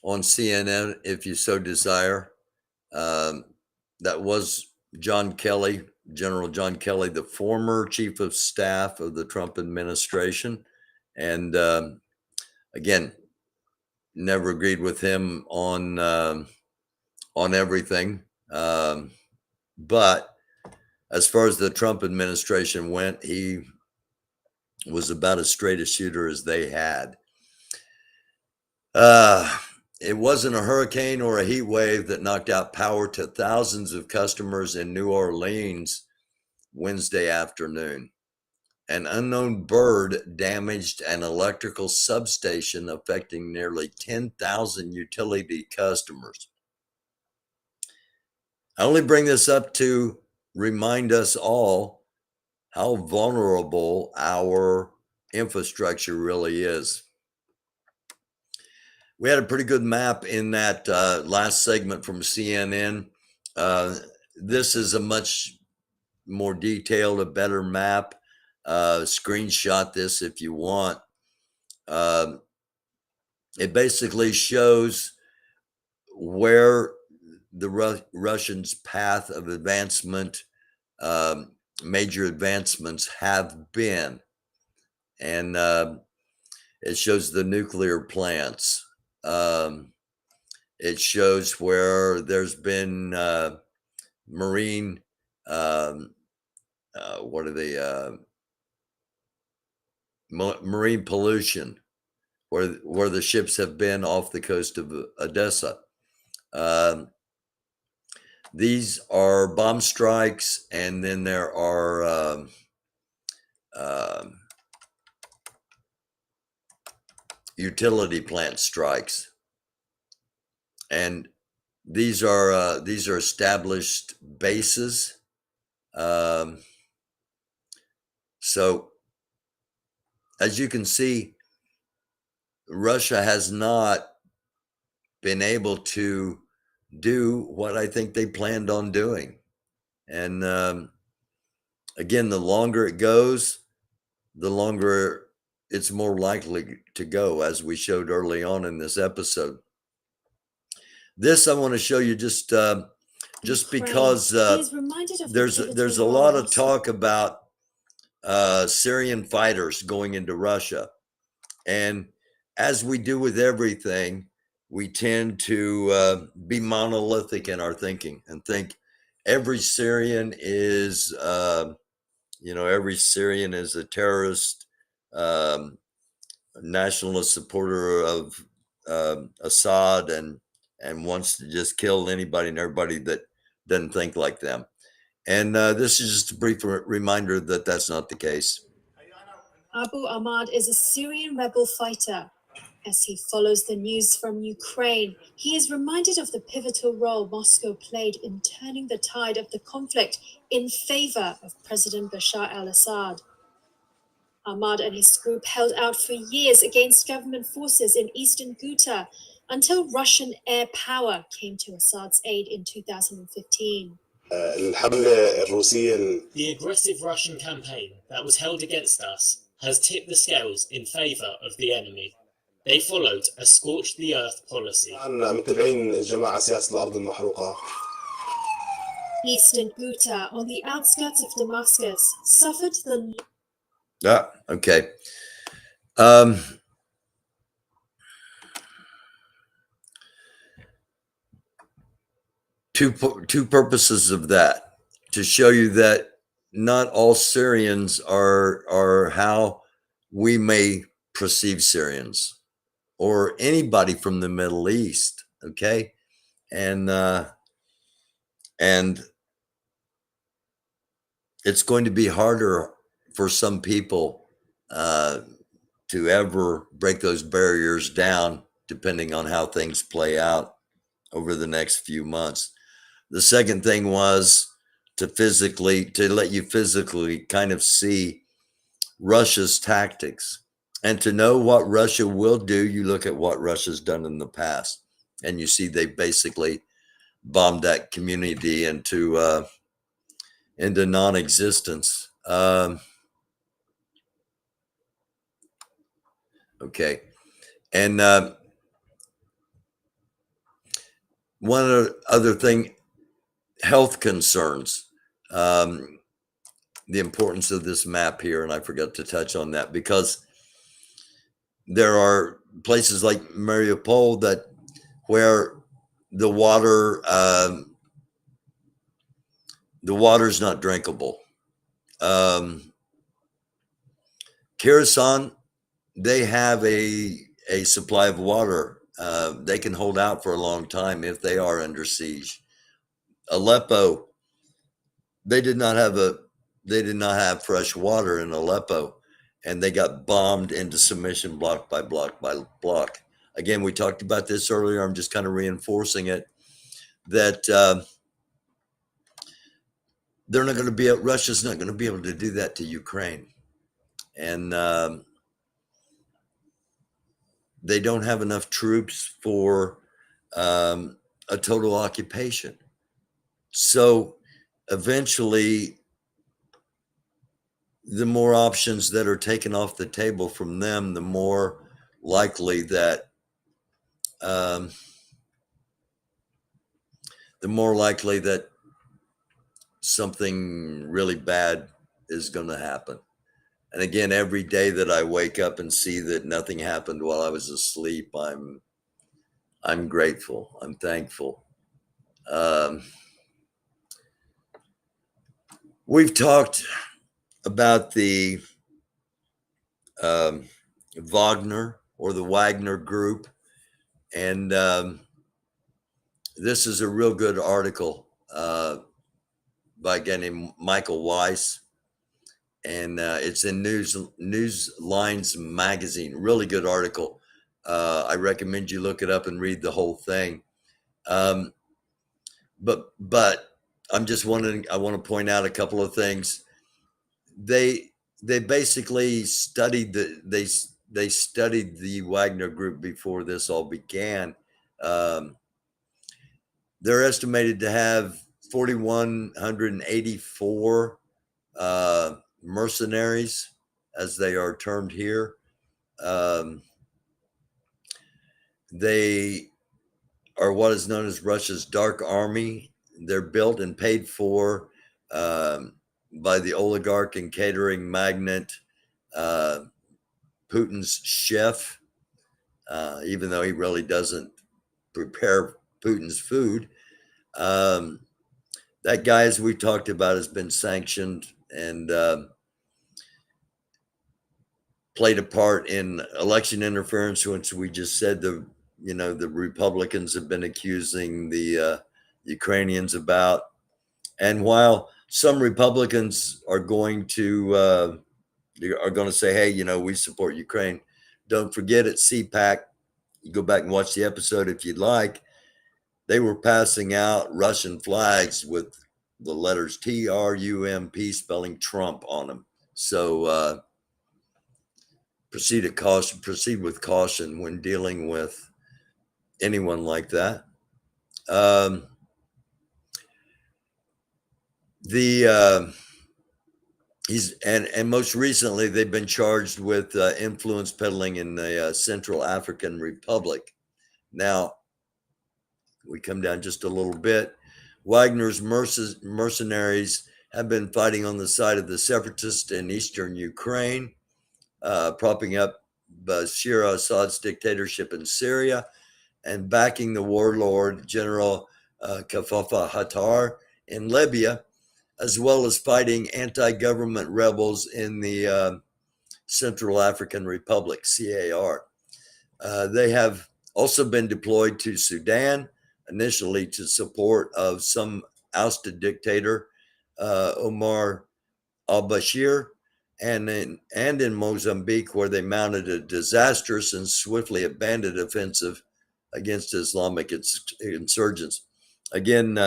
CNN if you so desire. That was John Kelly, General John Kelly, the former chief of staff of the Trump administration. And again, never agreed with him on everything. But as far as the Trump administration went, he was about as straight a shooter as they had. It wasn't a hurricane or a heat wave that knocked out power to thousands of customers in New Orleans Wednesday afternoon. An unknown bird damaged an electrical substation affecting nearly 10,000 utility customers. I only bring this up to remind us all how vulnerable our infrastructure really is. We had a pretty good map in that last segment from CNN. This is a much more detailed, a better map. Screenshot this if you want. It basically shows where the Russians' path of advancement, major advancements have been. And it shows the nuclear plants. It shows where there's been marine, marine pollution, where the ships have been off the coast of Odessa. These are bomb strikes, and then there are utility plant strikes, and these are established bases. So as you can see, Russia has not been able to do what I think they planned on doing. And again, the longer it goes, the longer it's more likely to go, as we showed early on in this episode. This I want to show you just because there's a lot of talk about Syrian fighters going into Russia. And as we do with everything, we tend to be monolithic in our thinking and think every Syrian is, every Syrian is a terrorist, nationalist supporter of Assad and wants to just kill anybody and everybody that doesn't think like them. And this is just a brief reminder that that's not the case. Abu Ahmad is a Syrian rebel fighter. As he follows the news from Ukraine, he is reminded of the pivotal role Moscow played in turning the tide of the conflict in favor of President Bashar al-Assad. Ahmad and his group held out for years against government forces in eastern Ghouta until Russian air power came to Assad's aid in 2015. The aggressive Russian campaign that was held against us has tipped the scales in favor of the enemy. They followed a scorched the earth policy. Eastern Ghouta, on the outskirts of Damascus, suffered the... Okay. Two purposes of that, to show you that not all Syrians are how we may perceive Syrians or anybody from the Middle East. Okay. And it's going to be harder for some people to ever break those barriers down, depending on how things play out over the next few months. The second thing was to let you physically kind of see Russia's tactics, and to know what Russia will do. You look at what Russia's done in the past, and you see they basically bombed that community into non-existence. Okay. And one other thing, health concerns, the importance of this map here, and I forgot to touch on that, because there are places like Mariupol where the water's not drinkable. Kherson, they have a supply of water. They can hold out for a long time if they are under siege. Aleppo, they did not have fresh water in Aleppo, and they got bombed into submission block by block by block. Again, we talked about this earlier. I'm just kind of reinforcing it, that Russia's not going to be able to do that to Ukraine. And they don't have enough troops for a total occupation. So eventually, the more options that are taken off the table from them, the more likely that something really bad is going to happen. And again, every day that I wake up and see that nothing happened while I was asleep, I'm grateful. I'm thankful. We've talked about the Wagner or the Wagner group, and this is a real good article by a guy named Michael Weiss, and it's in Newslines magazine. Really good article. I recommend you look it up and read the whole thing. But I'm just wondering, I want to point out a couple of things. They basically studied they studied the Wagner group before this all began. They're estimated to have 4,184 mercenaries, as they are termed here. They are what is known as Russia's Dark Army. They're built and paid for by the oligarch and catering magnate Putin's chef, even though he really doesn't prepare Putin's food. That guy, as we talked about, has been sanctioned and played a part in election interference, which we just said the Republicans have been accusing the Ukrainians about. And while some Republicans are going to are going to say, hey, you know, we support Ukraine. Don't forget at CPAC, you go back and watch the episode if you'd like, they were passing out Russian flags with the letters TRUMP spelling Trump on them. So proceed with caution when dealing with anyone like that. And most recently they've been charged with influence peddling in the Central African Republic. Now we come down just a little bit. Wagner's mercenaries have been fighting on the side of the separatists in eastern Ukraine, propping up Bashar al-Assad's dictatorship in Syria and backing the warlord General Khalifa Haftar in Libya, as well as fighting anti-government rebels in the Central African Republic, CAR. They have also been deployed to Sudan, initially to support of some ousted dictator, Omar al-Bashir, and in Mozambique, where they mounted a disastrous and swiftly abandoned offensive against Islamic insurgents. Again,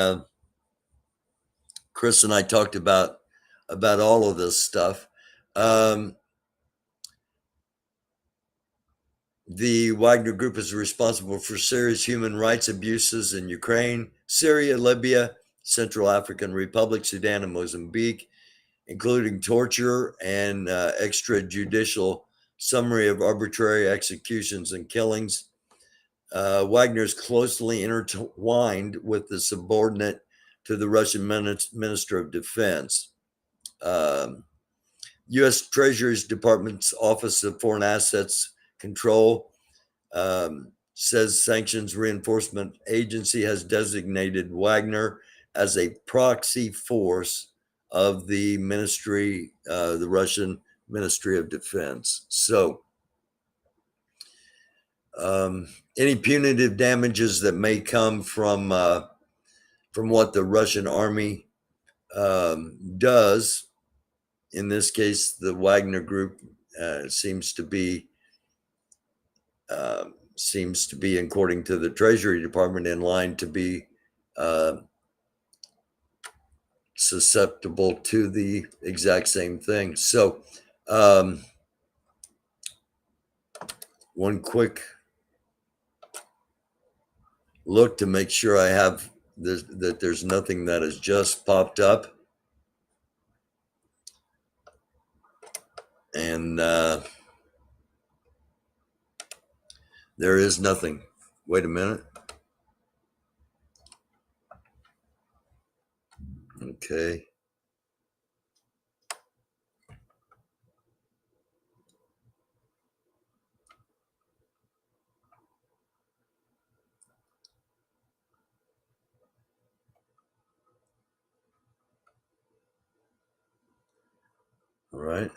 Chris and I talked about all of this stuff. The Wagner Group is responsible for serious human rights abuses in Ukraine, Syria, Libya, Central African Republic, Sudan, and Mozambique, including torture and extrajudicial summary of arbitrary executions and killings. Wagner is closely intertwined with the subordinate to the Russian Minister of Defense. U.S. Treasury Department's Office of Foreign Assets Control says Sanctions Reinforcement Agency has designated Wagner as a proxy force of the ministry, the Russian Ministry of Defense. So any punitive damages that may come from what the Russian army does, in this case, the Wagner Group seems to be, according to the Treasury Department, in line to be susceptible to the exact same thing. So one quick look to make sure I have this, that there's nothing that has just popped up. And there is nothing. Wait a minute. Okay. All right.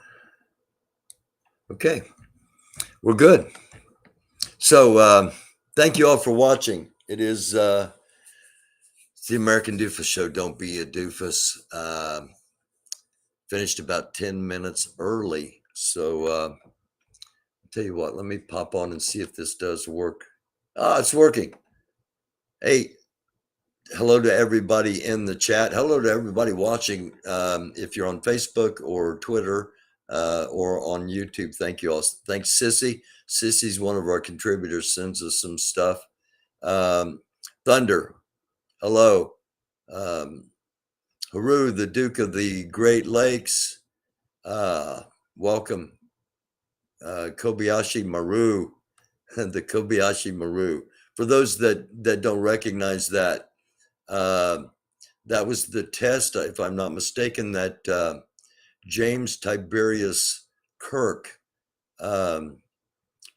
Okay. We're good. So thank you all for watching. It is the American Dufus Show. Don't be a doofus. Finished about 10 minutes early. So I'll tell you what, let me pop on and see if this does work. It's working. Hey, hello to everybody in the chat. Hello to everybody watching. If you're on Facebook or Twitter or on YouTube, thank you all. Thanks, Sissy. Sissy's one of our contributors, sends us some stuff. Thunder, hello. Haru, the Duke of the Great Lakes, welcome. Kobayashi Maru, the Kobayashi Maru. For those that don't recognize that, that was the test, if I'm not mistaken, that James Tiberius Kirk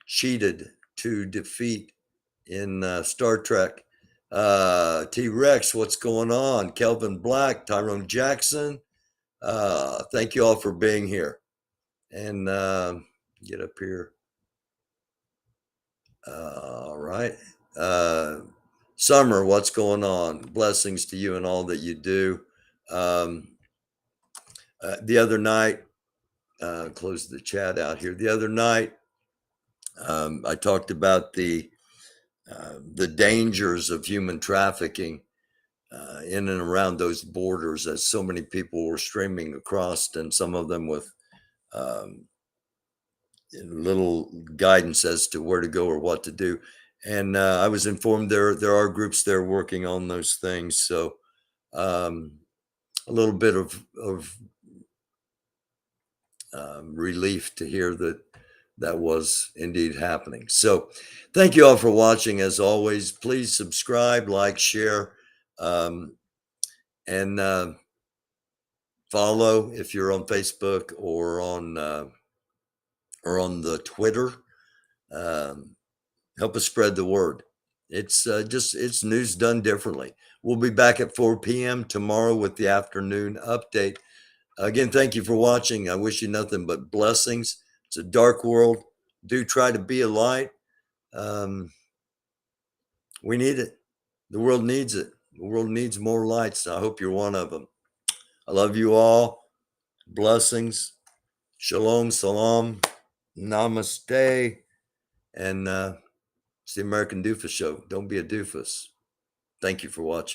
cheated to defeat in Star Trek. T-Rex, what's going on? Kelvin Black, Tyrone Jackson. Thank you all for being here. And get up here. All right. Summer, what's going on? Blessings to you and all that you do. The other night, close the chat out here. The other night, I talked about the dangers of human trafficking in and around those borders, as so many people were streaming across, and some of them with little guidance as to where to go or what to do. And I was informed there are groups there working on those things. So a little bit of relief to hear that was indeed happening. So thank you all for watching. As always, please subscribe, like, share, and follow if you're on Facebook or on the Twitter. Help us spread the word. It's it's news done differently. We'll be back at 4 p.m. tomorrow with the afternoon update. Again, thank you for watching. I wish you nothing but blessings. It's a dark world. Do try to be a light. We need it. The world needs it. The world needs more lights. I hope you're one of them. I love you all. Blessings. Shalom, salam, namaste. And it's the American Dufus Show. Don't be a doofus. Thank you for watching.